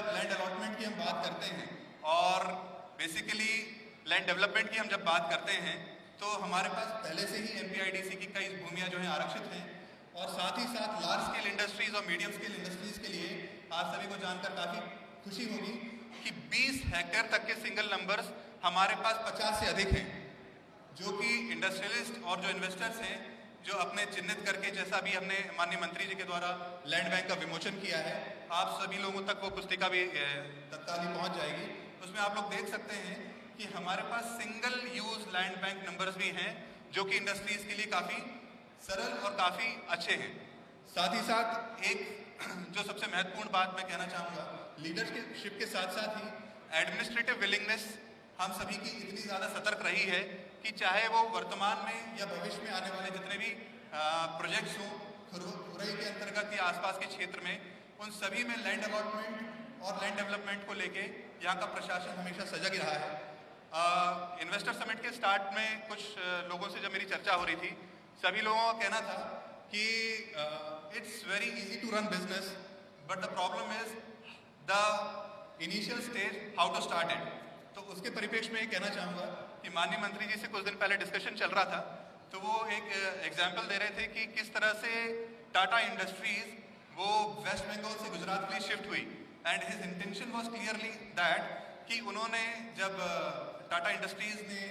जब land allotment की हम बात करते हैं और बेसिकली लैंड डेवलपमेंट की हम जब बात करते हैं तो हमारे पास पहले से ही MPIDC की कई भूमियाँ जो हैं आरक्षित हैं और साथ ही साथ लार्ज स्केल इंडस्ट्रीज और मीडियम स्केल इंडस्ट्रीज के लिए आप सभी को जानकर काफ़ी खुशी होगी कि 20 हेक्टेयर तक के सिंगल नंबर्स हमारे पास 50 से अधिक हैं, जो कि इंडस्ट्रियलिस्ट और जो इन्वेस्टर्स हैं जो अपने चिन्हित करके, जैसा भी हमने माननीय मंत्री जी के द्वारा लैंड बैंक का विमोचन किया है, आप सभी लोगों तक वो पुस्तिका भी तत्काल ही पहुंच जाएगी। उसमें आप लोग देख सकते हैं कि हमारे पास single use land bank numbers भी हैं जो कि इंडस्ट्रीज के लिए काफ़ी सरल और काफ़ी अच्छे हैं। साथ ही साथ एक जो सबसे महत्वपूर्ण बात मैं कहना चाहूँगा, लीडरशिप के साथ साथ ही एडमिनिस्ट्रेटिव विलिंगनेस हम सभी की इतनी ज़्यादा सतर्क रही है कि चाहे वो वर्तमान में या भविष्य में आने वाले जितने भी प्रोजेक्ट्स हों खुरई के अंतर्गत या आसपास के क्षेत्र में, उन सभी में लैंड अलॉटमेंट और लैंड डेवलपमेंट को लेके यहाँ का प्रशासन हमेशा सजग रहा है। इन्वेस्टर समिट के स्टार्ट में कुछ लोगों से जब मेरी चर्चा हो रही थी, सभी लोगों का कहना था कि it's very easy to run business but the problem is the initial stage, how to start it. तो उसके परिप्रेक्ष्य में ये कहना चाहूँगा कि माननीय मंत्री जी से कुछ दिन पहले डिस्कशन चल रहा था, तो वो एक एग्जाम्पल दे रहे थे कि किस तरह से टाटा इंडस्ट्रीज वो वेस्ट बंगाल से गुजरात के लिए शिफ्ट हुई and his intention was clearly that कि उन्होंने जब टाटा इंडस्ट्रीज ने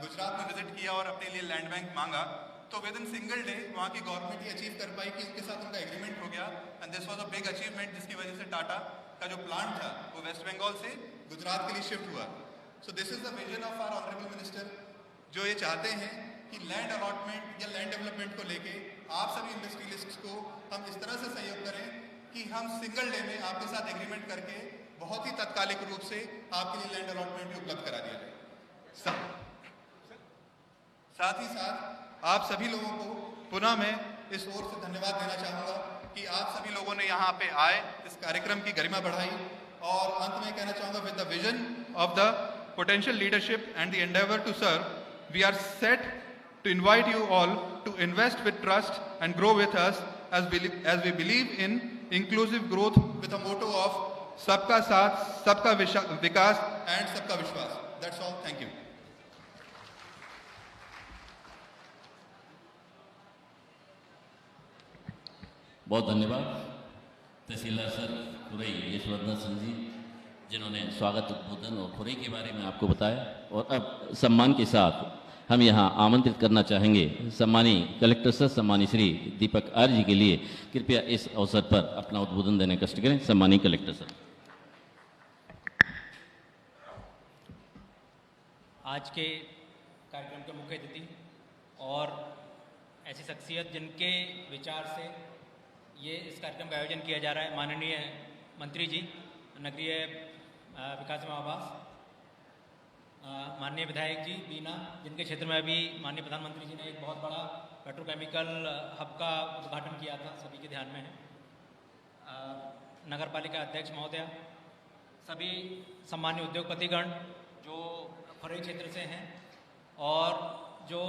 गुजरात में विजिट किया और अपने लिए लैंड बैंक मांगा तो विद इन सिंगल डे वहाँ की गवर्नमेंट ये अचीव कर पाई कि उनके साथ उनका एग्रीमेंट हो गया and this was a big achievement, जिसकी वजह से टाटा का जो प्लांट था वो वेस्ट बंगाल से गुजरात के लिए शिफ्ट हुआ। So this is the vision of our honourable minister, जो ये चाहते हैं कि लैंड अलॉटमेंट या लैंड डेवलपमेंट को लेके आप सभी इंडस्ट्रियलिस्ट्स को हम इस तरह से सहयोग करें कि हम सिंगल डे में आपके साथ एग्रीमेंट करके बहुत ही तात्कालिक रूप से आपके लिए लैंड अलॉटमेंट उपलब्ध करा दिया जाए। साथ ही साथ आप सभी लोगों को पुनः मैं इस ओर से धन्यवाद देना चाहूँगा कि आप सभी लोगों ने यहाँ पे आए, इस कार्यक्रम की गरिमा बढ़ाई और अंत में कहना चाहूँगा with the vision of the potential leadership and the endeavor to serve, we are set to invite you all to invest with trust and grow with us as we believe in inclusive growth with a motto of Sabka Saath, Sabka Vikas and Sabka Vishwas. That's all. Thank you. बहुत धन्यवाद तहसीलदार sir Khurai Yashvardhan Singh ji, जिन्होंने स्वागत उद्बोधन और खुरई के बारे में आपको बताया। और अब सम्मान के साथ हम यहाँ आमंत्रित करना चाहेंगे सम्मानीय कलेक्टर सर सम्मानीय श्री दीपक आर्य जी के लिए कृपया इस अवसर पर अपना उद्बोधन देने का कष्ट करें। सम्मानीय कलेक्टर सर। आज के कार्यक्रम के मुख्य अतिथि और ऐसी शख्सियत जिनके विचार से ये इस कार्यक्रम का आयोजन किया जा रहा है, माननीय मंत्री जी नगरीय विकास एवं आवास, माननीय विधायक जी बीना, जिनके क्षेत्र में अभी माननीय प्रधानमंत्री जी ने एक बहुत बड़ा पेट्रोकेमिकल हब का उद्घाटन किया था, सभी के ध्यान में है, नगर पालिका अध्यक्ष महोदया, सभी सम्मान्य उद्योगपतिगण जो खुरई क्षेत्र से हैं और जो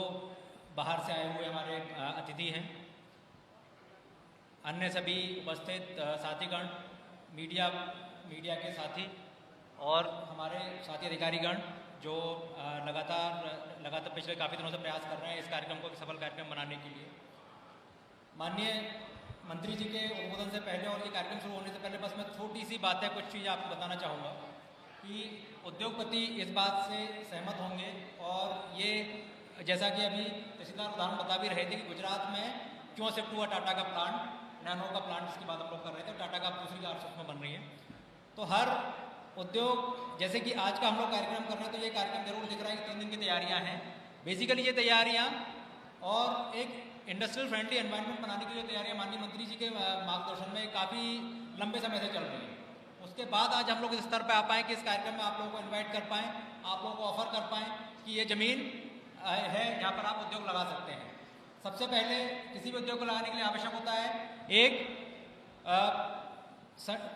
बाहर से आए हुए हमारे अतिथि हैं, अन्य सभी उपस्थित साथीगण, मीडिया के साथी और हमारे साथी अधिकारीगण जो लगातार पिछले काफ़ी दिनों से प्रयास कर रहे हैं इस कार्यक्रम को सफल कार्यक्रम बनाने के लिए। माननीय मंत्री जी के उद्बोधन से पहले और ये कार्यक्रम शुरू होने से पहले बस मैं छोटी सी बातें कुछ चीज़ें आपको बताना चाहूँगा कि उद्योगपति इस बात से सहमत होंगे और ये जैसा कि अभी तहसीलदार उदाहरण बता भी रहे थे कि गुजरात में क्यों शिफ्ट हुआ टाटा का प्लांट, नैनो का प्लांट जिसकी बात हम लोग कर रहे थे, टाटा का दूसरी कार में बन रही है। तो हर उद्योग, जैसे कि आज का हम लोग कार्यक्रम कर रहे हैं तो ये कार्यक्रम जरूर दिख रहा है कि 3 दिन की तैयारियां हैं। बेसिकली ये तैयारियां और एक इंडस्ट्रियल फ्रेंडली एनवायरनमेंट बनाने की जो तैयारियां माननीय मंत्री जी के मार्गदर्शन में काफ़ी लंबे समय से चल रही है। उसके बाद आज हम लोग इस स्तर पर आ पाएँ कि इस कार्यक्रम में आप लोगों को इन्वाइट कर पाएँ, आप लोगों को ऑफर कर पाएँ कि ये ज़मीन है जहाँ पर आप उद्योग लगा सकते हैं। सबसे पहले किसी भी उद्योग को लगाने के लिए आवश्यक होता है एक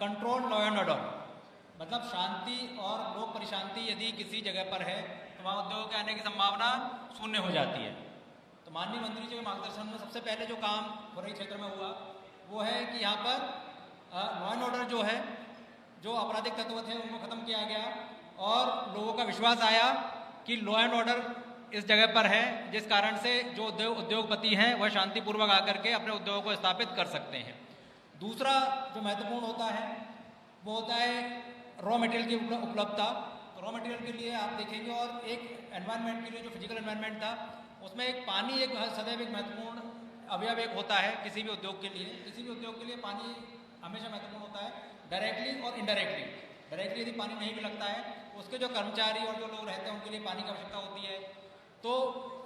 कंट्रोल लॉ एंड ऑर्डर, मतलब शांति और लोक परिशांति यदि किसी जगह पर है तो वहाँ उद्योग के आने की संभावना शून्य हो जाती है। तो माननीय मंत्री जी के मार्गदर्शन में सबसे पहले जो काम खुरई क्षेत्र में हुआ वो है कि यहाँ पर लॉ एंड ऑर्डर जो है जो आपराधिक तत्व थे उनको ख़त्म किया गया और लोगों का विश्वास आया कि लॉ एंड ऑर्डर इस जगह पर है, जिस कारण से जो उद्योगपति हैं वह शांतिपूर्वक आकर के अपने उद्योगों को स्थापित कर सकते हैं। दूसरा जो महत्वपूर्ण होता है वो होता है रॉ मटेरियल की उपलब्धता। रॉ मटेरियल के लिए आप देखेंगे और एक एनवायरनमेंट के लिए जो फिजिकल एनवायरनमेंट था उसमें एक पानी एक सदैव एक महत्वपूर्ण अवयव एक होता है किसी भी उद्योग के लिए। किसी भी उद्योग के लिए पानी हमेशा महत्वपूर्ण होता है, डायरेक्टली और इनडायरेक्टली। डायरेक्टली यदि पानी नहीं भी लगता है, उसके जो कर्मचारी और जो लोग रहते हैं उनके लिए पानी की आवश्यकता होती है। तो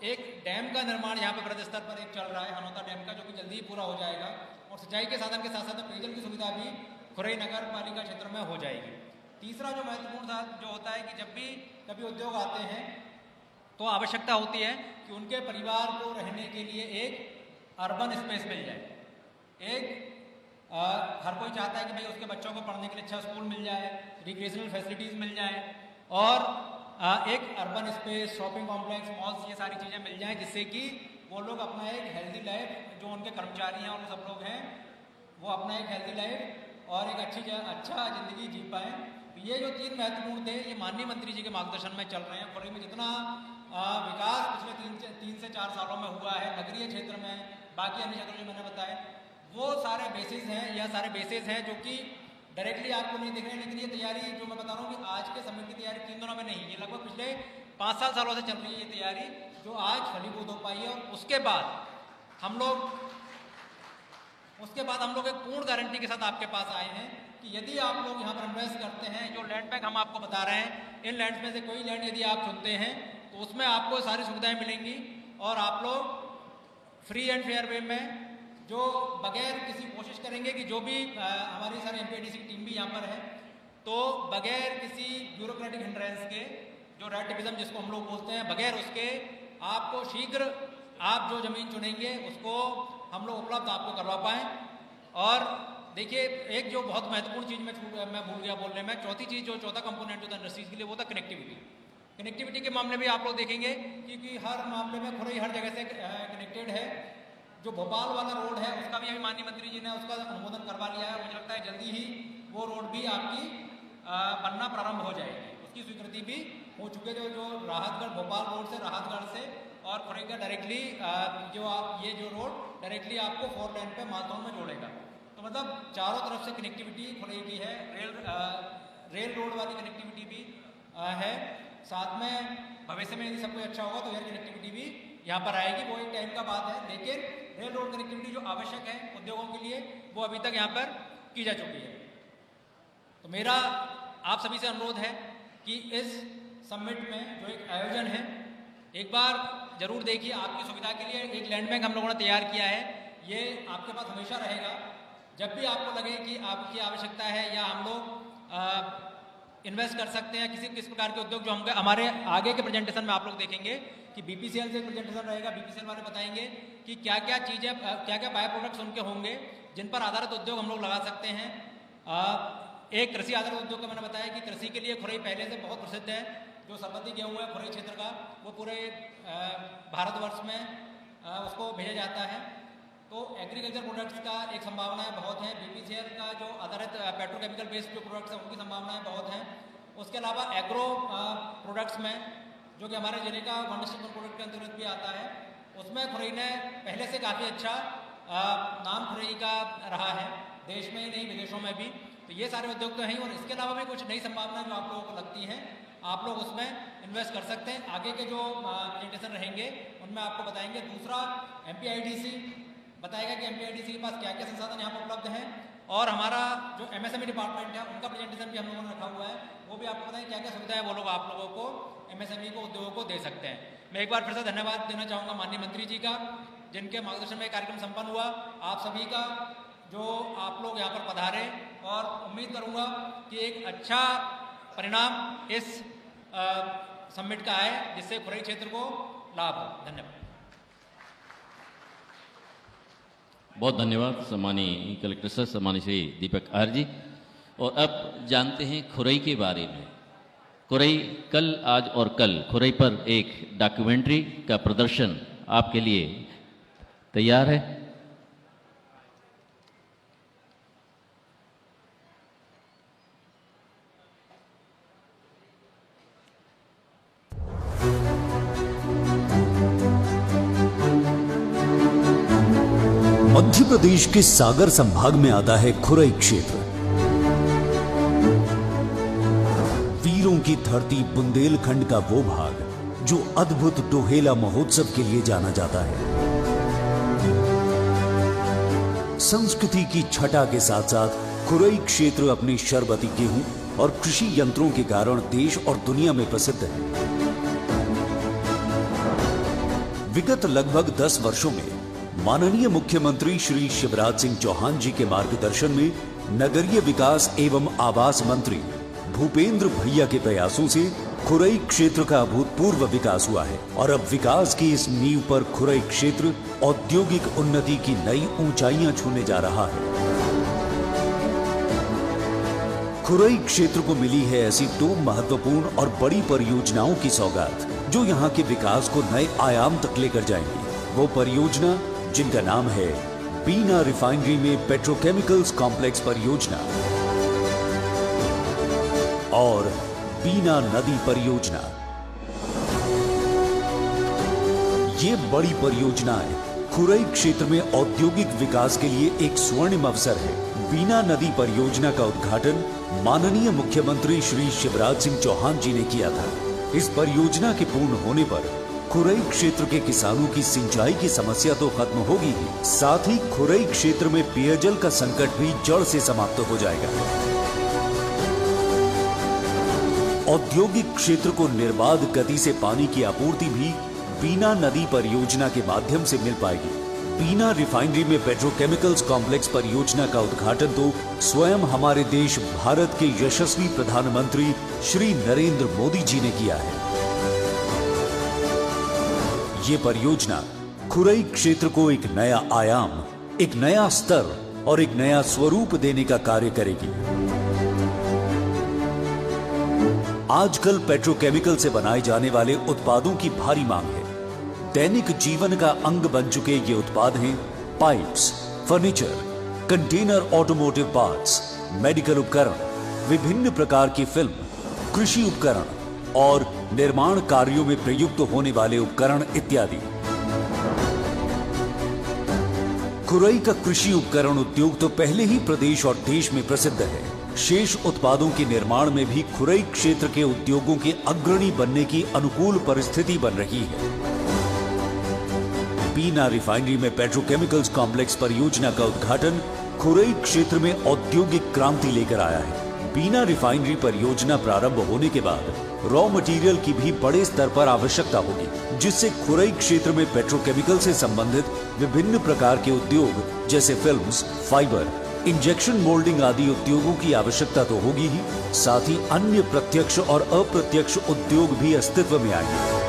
एक डैम का निर्माण यहाँ पर बृहद स्तर पर एक चल रहा है, हनौता डैम का, जो कि जल्दी ही पूरा हो जाएगा और सिंचाई के साधन के साथ साथ पेयजल की सुविधा भी खुरई नगर पालिका क्षेत्र में हो जाएगी। तीसरा जो महत्वपूर्ण जो होता है कि जब भी कभी उद्योग आते हैं तो आवश्यकता होती है कि उनके परिवार को रहने के लिए एक अर्बन स्पेस मिल जाए। हर कोई चाहता है कि भाई उसके बच्चों को पढ़ने के लिए अच्छा स्कूल मिल जाए, रिक्रिएशनल फैसिलिटीज़ मिल जाए और एक urban space, shopping complex, malls, ये सारी चीज़ें मिल जाएं जिससे कि वो लोग अपना एक हेल्दी लाइफ, जो उनके कर्मचारी हैं और सब लोग हैं, वो अपना एक हेल्दी लाइफ और एक अच्छा ज़िंदगी जी पाएँ। ये जो 3 महत्वपूर्ण थे ये माननीय मंत्री जी के मार्गदर्शन में चल रहे हैं। खुरई में जितना विकास पिछले 3 से 4 सालों में हुआ है नगरीय क्षेत्र में, बाकी अन्य क्षेत्रों में मैंने बताया, वो सारे बेसिस हैं, यह सारे बेसिस हैं जो कि डायरेक्टली आपको नहीं दिख रहे हैं। लेकिन ये तैयारी जो मैं बता रहा हूँ कि आज के समय की तैयारी 3 दिनों में नहीं, ये लगभग पिछले 5-7 सालों से चल रही है ये तैयारी, जो आज फलीभूत हो पाई है। और उसके बाद हम लोग एक पूर्ण गारंटी के साथ आपके पास आए हैं कि यदि आप लोग यहाँ पर इन्वेस्ट करते हैं, जो लैंड बैंक हम आपको बता रहे हैं, इन लैंड में से कोई लैंड यदि आप चुनते हैं तो उसमें आपको सारी सुविधाएं मिलेंगी और आप लोग फ्री एंड फेयर वे में, जो बगैर किसी कोशिश करेंगे कि जो भी हमारी सारी एमपीआईडीसी की टीम भी यहाँ पर है, तो बगैर किसी ब्यूरोक्रेटिक हिंड्रेंस के, जो रेटिविज्म जिसको हम लोग बोलते हैं, बगैर उसके आपको शीघ्र आप जो ज़मीन चुनेंगे उसको हम लोग उपलब्ध आपको करवा पाएँ। और देखिए, एक जो बहुत महत्वपूर्ण चीज़ मैं भूल गया बोलने में, चौथी चीज़, जो चौथा कंपोनेंट जो था इंडस्ट्रीज के लिए, वो था कनेक्टिविटी। कनेक्टिविटी के मामले में आप लोग देखेंगे क्योंकि हर मामले में खुरई हर जगह से कनेक्टेड है। जो भोपाल वाला रोड है उसका भी अभी माननीय मंत्री जी ने उसका अनुमोदन करवा लिया है। मुझे लगता है जल्दी ही वो रोड भी आपकी बनना प्रारंभ हो जाएगी, उसकी स्वीकृति भी हो चुकी है। जो राहतगढ़, भोपाल रोड से राहतगढ़ से और खुरई का डायरेक्टली ये जो रोड डायरेक्टली आपको 4 लेन पे मालथान में जोड़ेगा। तो मतलब चारों तरफ से कनेक्टिविटी खुरई की है। रेल रोड वाली कनेक्टिविटी भी है। साथ में भविष्य में यदि सब कुछ अच्छा होगा तो एयर कनेक्टिविटी भी यहाँ पर आएगी, वो एक टाइम का बात है। लेकिन रेल रोड कनेक्टिविटी जो आवश्यक है उद्योगों के लिए, वो अभी तक यहाँ पर की जा चुकी है। तो मेरा आप सभी से अनुरोध है कि इस समिट में जो एक आयोजन है, एक बार जरूर देखिए। आपकी सुविधा के लिए एक लैंड बैंक हम लोगों ने तैयार किया है, ये आपके पास हमेशा रहेगा। जब भी आपको लगे कि आपकी आवश्यकता है या हम लोग इन्वेस्ट कर सकते हैं किस प्रकार के उद्योग, जो हम हमारे आगे के प्रेजेंटेशन में आप लोग देखेंगे कि बीपीसीएल से एक प्रेजेंटेशन रहेगा। बीपीसीएल वाले बताएंगे कि क्या क्या चीज़ें, क्या क्या बाय प्रोडक्ट्स उनके होंगे जिन पर आधारित उद्योग हम लोग लगा सकते हैं। एक कृषि आधारित उद्योग का मैंने बताया कि कृषि के लिए खुरई पहले से बहुत प्रसिद्ध है। जो सरबती गेहूँ है खुरई क्षेत्र का, वो पूरे भारतवर्ष में उसको भेजा जाता है। तो एग्रीकल्चर प्रोडक्ट्स का एक संभावनाएं बहुत हैं। बीपीसीएल का जो आधारित पेट्रोकेमिकल बेस्ड जो प्रोडक्ट्स हैं उनकी संभावनाएं बहुत हैं। उसके अलावा एग्रो प्रोडक्ट्स में, जो कि हमारे जिले का वन डिस्ट्रिक्ट प्रोडक्ट के अंतर्गत भी आता है, उसमें खुरई ने पहले से काफ़ी अच्छा नाम खुरई का रहा है, देश में ही नहीं विदेशों में भी। तो ये सारे उद्योग तो हैं। और इसके अलावा भी कुछ नई संभावनाएं जो आप लोगों को लगती हैं, आप लोग उसमें इन्वेस्ट कर सकते हैं। आगे के जो प्रेजेंटेशन रहेंगे उनमें आपको बताएंगे। दूसरा, एमपीआईडीसी बताएगा कि एमपीआईडीसी के पास क्या क्या संसाधन यहाँ पर उपलब्ध हैं। और हमारा जो एमएसएमई डिपार्टमेंट है उनका प्रेजेंटेशन भी हम लोगों ने रखा हुआ है, वो भी आपको बताएं क्या क्या सुविधा है वो लोग आप लोगों को, एमएसएमई को, उद्योगों को दे सकते हैं। मैं एक बार फिर से धन्यवाद देना चाहूँगा माननीय मंत्री जी का, जिनके मार्गदर्शन में कार्यक्रम संपन्न हुआ। आप सभी का जो आप लोग यहाँ पर पधारे, और उम्मीद करूँगा कि एक अच्छा परिणाम इस समिट का आए, जिससे खुरई क्षेत्र को लाभ हो। धन्यवाद। बहुत धन्यवाद सम्मानीय कलेक्टर सर, सम्मानीय श्री दीपक आर्य जी। और अब जानते हैं खुरई के बारे में। खुरई कल, आज और कल खुरई पर एक डॉक्यूमेंट्री का प्रदर्शन आपके लिए तैयार है। मध्य प्रदेश के सागर संभाग में आता है खुरई क्षेत्र। वीरों की धरती बुंदेलखंड का वो भाग जो अद्भुत डोहेला महोत्सव के लिए जाना जाता है। संस्कृति की छटा के साथ साथ खुरई क्षेत्र अपने शरबती गेहूं और कृषि यंत्रों के कारण देश और दुनिया में प्रसिद्ध है। विगत लगभग 10 वर्षों में माननीय मुख्यमंत्री श्री शिवराज सिंह चौहान जी के मार्गदर्शन में नगरीय विकास एवं आवास मंत्री भूपेंद्र भैया के प्रयासों से खुरई क्षेत्र का अभूतपूर्व विकास हुआ है और अब विकास की इस नींव पर खुरई क्षेत्र औद्योगिक उन्नति की नई ऊंचाइयां छूने जा रहा है। खुरई क्षेत्र को मिली है ऐसी 2 महत्वपूर्ण और बड़ी परियोजनाओं की सौगात जो यहां के विकास को नए आयाम तक लेकर जाएंगी। वो परियोजना जिनका नाम है बीना रिफाइनरी में पेट्रोकेमिकल्स कॉम्प्लेक्स परियोजना और बीना नदी परियोजना। ये बड़ी परियोजनाएं खुरई क्षेत्र में औद्योगिक विकास के लिए एक स्वर्णिम अवसर है। बीना नदी परियोजना का उद्घाटन माननीय मुख्यमंत्री श्री शिवराज सिंह चौहान जी ने किया था। इस परियोजना के पूर्ण होने पर खुरई क्षेत्र के किसानों की सिंचाई की समस्या तो खत्म होगी ही, साथ ही खुरई क्षेत्र में पेयजल का संकट भी जड़ से समाप्त हो जाएगा। औद्योगिक क्षेत्र को निर्बाध गति से पानी की आपूर्ति भी बीना नदी परियोजना के माध्यम से मिल पाएगी। बीना रिफाइनरी में पेट्रोकेमिकल्स कॉम्प्लेक्स परियोजना का उद्घाटन तो स्वयं हमारे देश भारत के यशस्वी प्रधानमंत्री श्री नरेंद्र मोदी जी ने किया है। ये परियोजना खुरई क्षेत्र को एक नया आयाम, एक नया स्तर और एक नया स्वरूप देने का कार्य करेगी। आजकल पेट्रोकेमिकल से बनाए जाने वाले उत्पादों की भारी मांग है। दैनिक जीवन का अंग बन चुके ये उत्पाद हैं pipes, furniture, container, automotive parts, medical उपकरण, विभिन्न प्रकार की फिल्म, कृषि उपकरण और निर्माण कार्यों में प्रयुक्त होने वाले उपकरण इत्यादि। खुरई का कृषि उपकरण उद्योग तो पहले ही प्रदेश और देश में प्रसिद्ध है। शेष उत्पादों के निर्माण में भी खुरई क्षेत्र के उद्योगों के अग्रणी बनने की अनुकूल परिस्थिति बन रही है। बीना रिफाइनरी में पेट्रोकेमिकल्स कॉम्प्लेक्स परियोजना का उद्घाटन खुरई क्षेत्र में औद्योगिक क्रांति लेकर आया है। बीना रिफाइनरी परियोजना प्रारंभ होने के बाद रॉ मटेरियल की भी बड़े स्तर पर आवश्यकता होगी, जिससे खुरई क्षेत्र में पेट्रोकेमिकल से संबंधित विभिन्न प्रकार के उद्योग जैसे फिल्म्स, फाइबर, इंजेक्शन मोल्डिंग आदि उद्योगों की आवश्यकता तो होगी ही, साथ ही अन्य प्रत्यक्ष और अप्रत्यक्ष उद्योग भी अस्तित्व में आएंगे।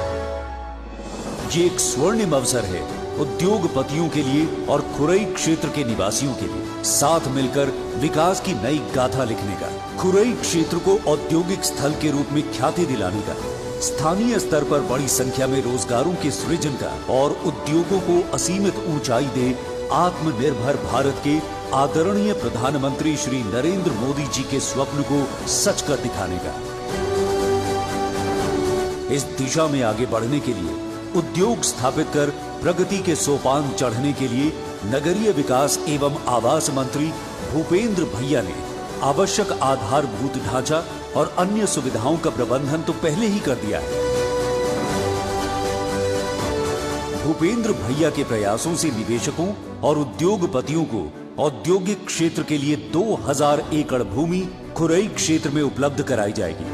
ये एक स्वर्णिम अवसर है उद्योगपतियों के लिए और खुरई क्षेत्र के निवासियों के लिए साथ मिलकर विकास की नई गाथा लिखने का, खुरई क्षेत्र को औद्योगिक स्थल के रूप में ख्याति दिलाने का, स्थानीय स्तर पर बड़ी संख्या में रोजगारों के सृजन का और उद्योगों को असीमित ऊंचाई दे आत्मनिर्भर भारत के आदरणीय प्रधानमंत्री श्री नरेंद्र मोदी जी के स्वप्न को सच कर दिखाने का। इस दिशा में आगे बढ़ने के लिए उद्योग स्थापित कर प्रगति के सोपान चढ़ने के लिए नगरीय विकास एवं आवास मंत्री भूपेंद्र भैया ने आवश्यक आधारभूत ढांचा और अन्य सुविधाओं का प्रबंधन तो पहले ही कर दिया है। भूपेंद्र भैया के प्रयासों से निवेशकों और उद्योगपतियों को औद्योगिक क्षेत्र के लिए 2000 एकड़ भूमि खुरई क्षेत्र में उपलब्ध कराई जाएगी।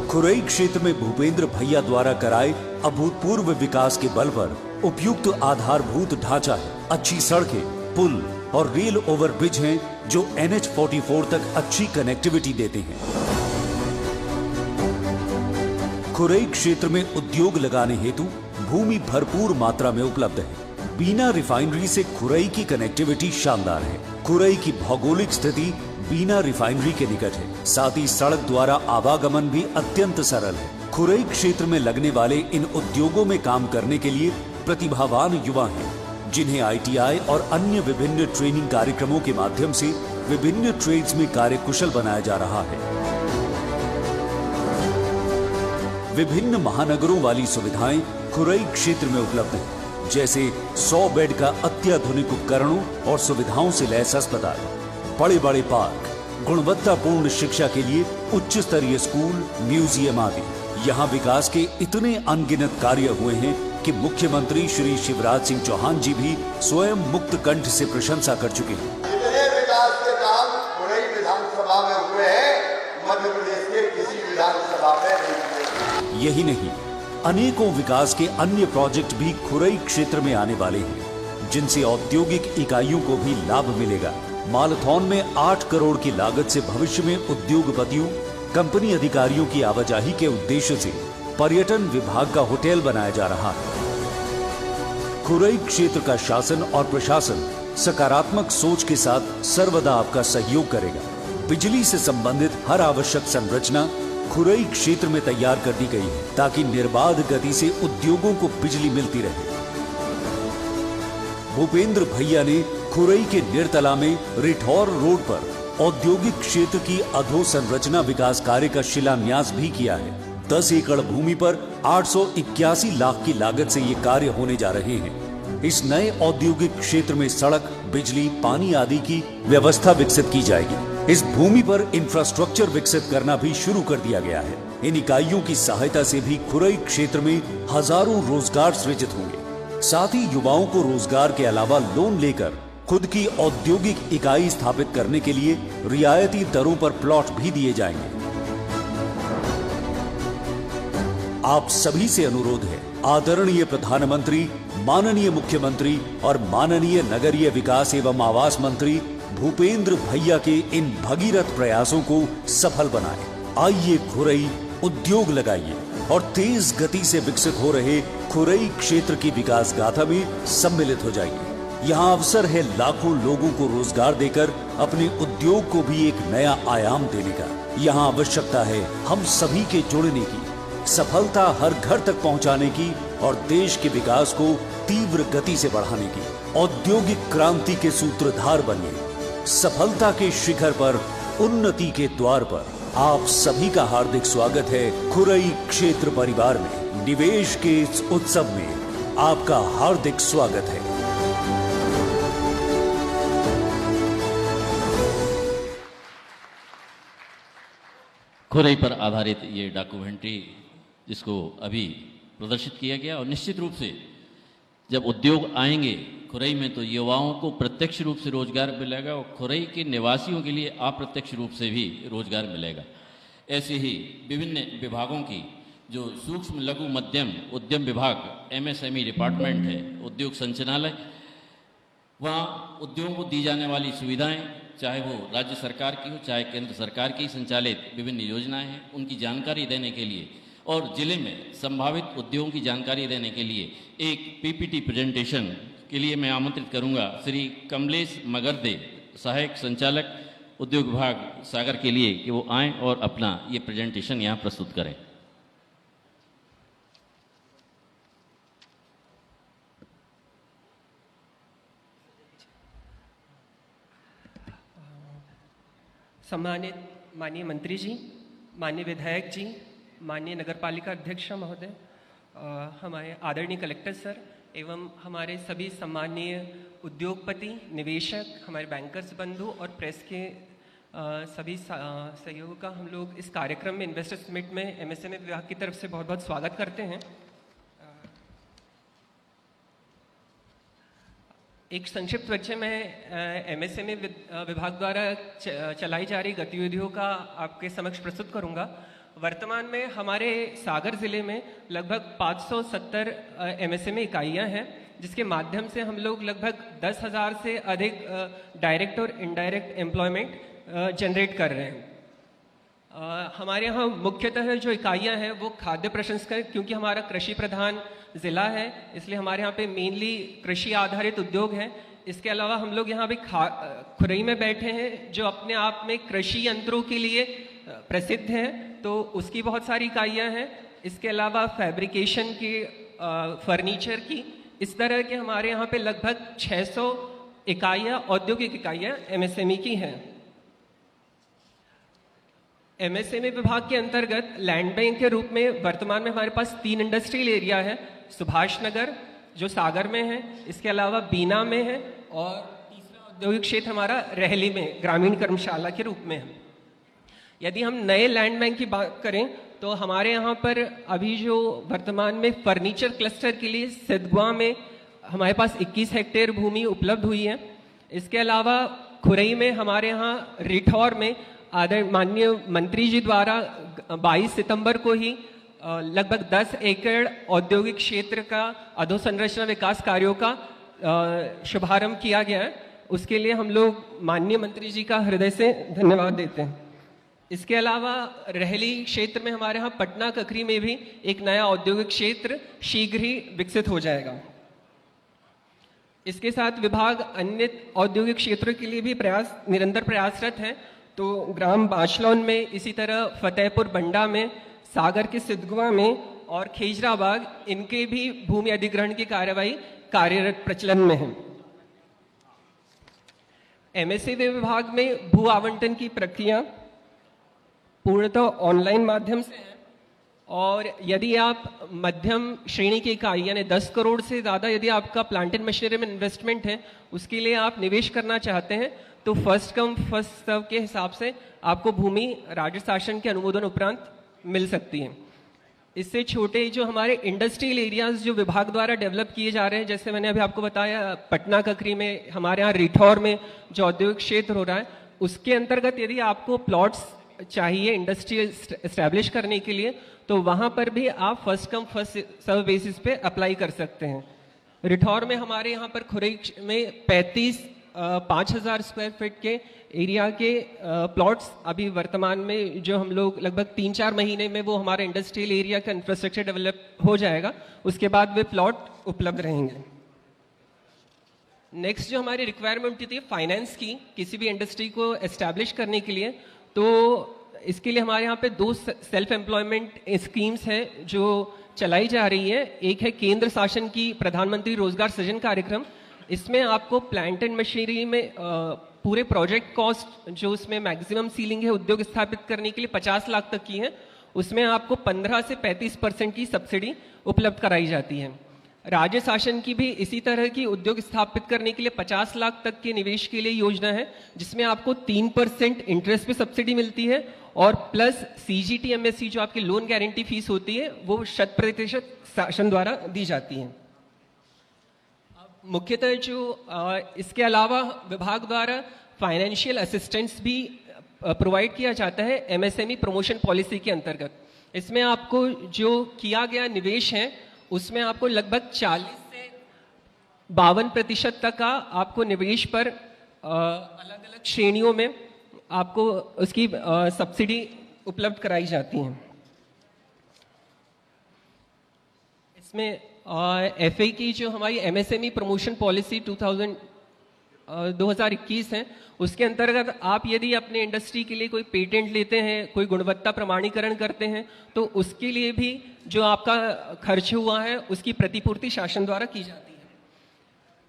खुरई क्षेत्र में भूपेंद्र भैया द्वारा कराए अभूतपूर्व विकास के बल पर उपयुक्त आधारभूत ढांचा है, अच्छी सड़कें, पुल और रेल ओवरब्रिज हैं जो NH-44 तक अच्छी कनेक्टिविटी देते हैं। खुरई क्षेत्र में उद्योग लगाने हेतु भूमि भरपूर मात्रा में उपलब्ध है। बीना रिफाइनरी से खुरई की कनेक्टिविटी शानदार है। खुरई की भौगोलिक स्थिति बीना रिफाइनरी के निकट है, साथ ही सड़क द्वारा आवागमन भी अत्यंत सरल है। खुरई क्षेत्र में लगने वाले इन उद्योगों में काम करने के लिए प्रतिभावान युवा हैं, जिन्हें ITI और अन्य विभिन्न ट्रेनिंग कार्यक्रमों के माध्यम से विभिन्न ट्रेड्स में कार्यकुशल बनाया जा रहा है। विभिन्न महानगरों वाली सुविधाएं खुरई क्षेत्र में उपलब्ध हैं, जैसे 100 बेड का अत्याधुनिक उपकरणों और सुविधाओं से लैस अस्पताल, बड़े बड़े पार्क, गुणवत्तापूर्ण शिक्षा के लिए उच्च स्तरीय स्कूल, म्यूजियम आदि। यहाँ विकास के इतने अनगिनत कार्य हुए हैं कि मुख्यमंत्री श्री शिवराज सिंह चौहान जी भी स्वयं मुक्त कंठ से प्रशंसा कर चुके हैं। इतने विकास के काम खुरई विधानसभा में हुए हैं, मध्य प्रदेश के किसी विधानसभा में नहीं हुए। यही नहीं, अनेकों विकास के अन्य प्रोजेक्ट भी खुरई क्षेत्र में आने वाले हैं, जिनसे औद्योगिक इकाइयों को भी लाभ मिलेगा। मालथौन में 8 करोड़ की लागत से भविष्य में उद्योगपतियों, कंपनी अधिकारियों की आवाजाही के उद्देश्य से पर्यटन विभाग का होटल बनाया जा रहा है। खुरई क्षेत्र का शासन और प्रशासन सकारात्मक सोच के साथ सर्वदा आपका सहयोग करेगा। बिजली से संबंधित हर आवश्यक संरचना खुरई क्षेत्र में तैयार कर दी गई है, ताकि निर्बाध गति से उद्योगों को बिजली मिलती रहे। भूपेंद्र भैया ने खुरई के निरतला में रिठौर रोड पर औद्योगिक क्षेत्र की अधोसंरचना विकास कार्य का शिलान्यास भी किया है। 10 एकड़ भूमि पर 881 लाख की लागत से ये कार्य होने जा रहे हैं। इस नए औद्योगिक क्षेत्र में सड़क, बिजली, पानी आदि की व्यवस्था विकसित की जाएगी। इस भूमि पर इंफ्रास्ट्रक्चर विकसित करना भी शुरू कर दिया गया है। इन इकाइयों की सहायता से भी खुरई क्षेत्र में हजारों रोजगार सृजित होंगे। साथ ही युवाओं को रोजगार के अलावा लोन लेकर खुद की औद्योगिक इकाई स्थापित करने के लिए रियायती दरों पर प्लॉट भी दिए जाएंगे। आप सभी से अनुरोध है, आदरणीय प्रधानमंत्री, माननीय मुख्यमंत्री और माननीय नगरीय विकास एवं आवास मंत्री भूपेंद्र भैया के इन भगीरथ प्रयासों को सफल बनाएं। आइए खुरई उद्योग लगाइए और तेज गति से विकसित हो रहे खुरई क्षेत्र की विकास गाथा में सम्मिलित हो जाइए। यहाँ अवसर है लाखों लोगों को रोजगार देकर अपने उद्योग को भी एक नया आयाम देने का। यहाँ आवश्यकता है हम सभी के जुड़ने की, सफलता हर घर तक पहुँचाने की और देश के विकास को तीव्र गति से बढ़ाने की। औद्योगिक क्रांति के सूत्रधार बनिए। सफलता के शिखर पर, उन्नति के द्वार पर आप सभी का हार्दिक स्वागत है। खुरई क्षेत्र परिवार में निवेश के इस उत्सव में आपका हार्दिक स्वागत है। खुरई पर आधारित ये डॉक्यूमेंट्री जिसको अभी प्रदर्शित किया गया, और निश्चित रूप से जब उद्योग आएंगे खुरई में तो युवाओं को प्रत्यक्ष रूप से रोजगार मिलेगा और खुरई के निवासियों के लिए अप्रत्यक्ष रूप से भी रोजगार मिलेगा। ऐसे ही विभिन्न विभागों की जो सूक्ष्म लघु मध्यम उद्यम विभाग MSME डिपार्टमेंट है, उद्योग संचालय, वहाँ उद्योगों को दी जाने वाली सुविधाएं, चाहे वो राज्य सरकार की हो चाहे केंद्र सरकार की संचालित विभिन्न योजनाएं हैं, उनकी जानकारी देने के लिए और जिले में संभावित उद्योगों की जानकारी देने के लिए एक PPT प्रेजेंटेशन के लिए मैं आमंत्रित करूंगा श्री कमलेश मगरदे, सहायक संचालक उद्योग विभाग सागर के लिए, कि वो आएं और अपना ये प्रेजेंटेशन यहाँ प्रस्तुत करें। सम्मानित माननीय मंत्री जी, माननीय विधायक जी, माननीय नगरपालिका अध्यक्ष महोदय, हमारे आदरणीय कलेक्टर सर एवं हमारे सभी सम्माननीय उद्योगपति, निवेशक, हमारे बैंकर्स बंधु और प्रेस के सभी सहयोगों का हम लोग इस कार्यक्रम में इन्वेस्टर समिट में MSME विभाग की तरफ से बहुत बहुत स्वागत करते हैं। एक संक्षिप्त परिचय में MSME विभाग द्वारा चलाई जा रही गतिविधियों का आपके समक्ष प्रस्तुत करूंगा। वर्तमान में हमारे सागर जिले में लगभग 570 MSME इकाइयां हैं, जिसके माध्यम से हम लोग लगभग 10,000 से अधिक डायरेक्ट और इनडायरेक्ट एम्प्लॉयमेंट जनरेट कर रहे हैं। हमारे यहाँ मुख्यतः जो इकाइयां हैं वो खाद्य प्रसंस्करण, क्योंकि हमारा कृषि प्रधान ज़िला है इसलिए हमारे यहाँ पे मेनली कृषि आधारित उद्योग हैं। इसके अलावा हम लोग यहाँ भी खुरई में बैठे हैं जो अपने आप में कृषि यंत्रों के लिए प्रसिद्ध हैं, तो उसकी बहुत सारी इकाइयाँ हैं। इसके अलावा फैब्रिकेशन की, फर्नीचर की, इस तरह के हमारे यहाँ पे लगभग 600 इकाइयाँ, औद्योगिक इकाइयाँ MSME की हैं। MSME विभाग के अंतर्गत लैंड बैंक के रूप में वर्तमान में हमारे पास 3 इंडस्ट्रियल एरिया है, सुभाष नगर, जो सागर में है, इसके अलावा बीना में है, और तीसरा औद्योगिक क्षेत्र हमारा रहली में ग्रामीण कर्मशाला के रूप में है। यदि हम नए लैंड बैंक की बात करें तो हमारे यहाँ पर अभी जो वर्तमान में फर्नीचर क्लस्टर के लिए सिद्धगुआ में हमारे पास 21 हेक्टेयर भूमि उपलब्ध हुई है। इसके अलावा खुरई में हमारे यहाँ रिठौर में माननीय मंत्री जी द्वारा 22 सितंबर को ही लगभग 10 एकड़ औद्योगिक क्षेत्र का अधोसंरचना विकास कार्यों का शुभारंभ किया गया है। उसके लिए हम लोग माननीय मंत्री जी का हृदय से धन्यवाद देते हैं। इसके अलावा रहली क्षेत्र में हमारे यहाँ पटना ककरी में भी एक नया औद्योगिक क्षेत्र शीघ्र ही विकसित हो जाएगा। इसके साथ विभाग अन्य औद्योगिक क्षेत्रों के लिए भी निरंतर प्रयासरत है। तो ग्राम बाचलौन में, इसी तरह फतेहपुर बंडा में, सागर के सिद्धगुआ में और खेजराबाग, इनके भी भूमि अधिग्रहण की कार्यवाही कार्यरत प्रचलन में है। एमएसएमई विभाग में भू आवंटन की प्रक्रिया पूर्णतः ऑनलाइन माध्यम से है, और यदि आप मध्यम श्रेणी की इकाई यानी 10 करोड़ से ज़्यादा यदि आपका प्लांट एंड मशीनरी में इन्वेस्टमेंट है, उसके लिए आप निवेश करना चाहते हैं तो फर्स्ट कम फर्स्ट सर्व के हिसाब से आपको भूमि राज्य शासन के अनुमोदन उपरांत मिल सकती है। इससे छोटे जो हमारे इंडस्ट्रियल एरियाज जो विभाग द्वारा डेवलप किए जा रहे हैं, जैसे मैंने अभी आपको बताया पटना ककरी में, हमारे यहाँ रिठौर में जो औद्योगिक क्षेत्र हो रहा है, उसके अंतर्गत यदि आपको प्लॉट्स चाहिए इंडस्ट्रियल एस्टैब्लिश करने के लिए तो वहां पर भी आप first come first serve basis पे अप्लाई कर सकते हैं। रिठौर में हमारे यहाँ पर खुरई में 5000 स्क्वायर फीट के एरिया के प्लॉट्स अभी वर्तमान में जो हम लोग लगभग 3-4 महीने में वो हमारे इंडस्ट्रियल एरिया का इंफ्रास्ट्रक्चर डेवलप हो जाएगा, उसके बाद वे प्लॉट उपलब्ध रहेंगे। नेक्स्ट जो हमारी रिक्वायरमेंट थी फाइनेंस की किसी भी इंडस्ट्री को एस्टैब्लिश करने के लिए, तो इसके लिए हमारे यहाँ पे 2 सेल्फ एम्प्लॉयमेंट स्कीम्स हैं जो चलाई जा रही है। एक है केंद्र शासन की प्रधानमंत्री रोजगार सृजन कार्यक्रम। इसमें आपको प्लांट एंड मशीनरी में पूरे प्रोजेक्ट कॉस्ट जो उसमें मैक्सिमम सीलिंग है उद्योग स्थापित करने के लिए 50 लाख तक की है, उसमें आपको 15 से 35% की सब्सिडी उपलब्ध कराई जाती है। राज्य शासन की भी इसी तरह की उद्योग स्थापित करने के लिए 50 लाख तक के निवेश के लिए योजना है, जिसमें आपको 3% इंटरेस्ट पे सब्सिडी मिलती है और प्लस CGT MSC जो आपकी लोन गारंटी फीस होती है वो 100% शासन द्वारा दी जाती है। मुख्यतः जो इसके अलावा विभाग द्वारा फाइनेंशियल असिस्टेंस भी प्रोवाइड किया जाता है MSME प्रमोशन पॉलिसी के अंतर्गत। इसमें आपको जो किया गया निवेश है उसमें आपको लगभग 40 से 52% तक का आपको निवेश पर अलग अलग श्रेणियों में आपको उसकी सब्सिडी उपलब्ध कराई जाती है। इसमें FA की जो हमारी MSME प्रमोशन पॉलिसी 2021 है, उसके अंतर्गत आप यदि अपने इंडस्ट्री के लिए कोई पेटेंट लेते हैं, कोई गुणवत्ता प्रमाणीकरण करते हैं, तो उसके लिए भी जो आपका खर्च हुआ है उसकी प्रतिपूर्ति शासन द्वारा की जाती है।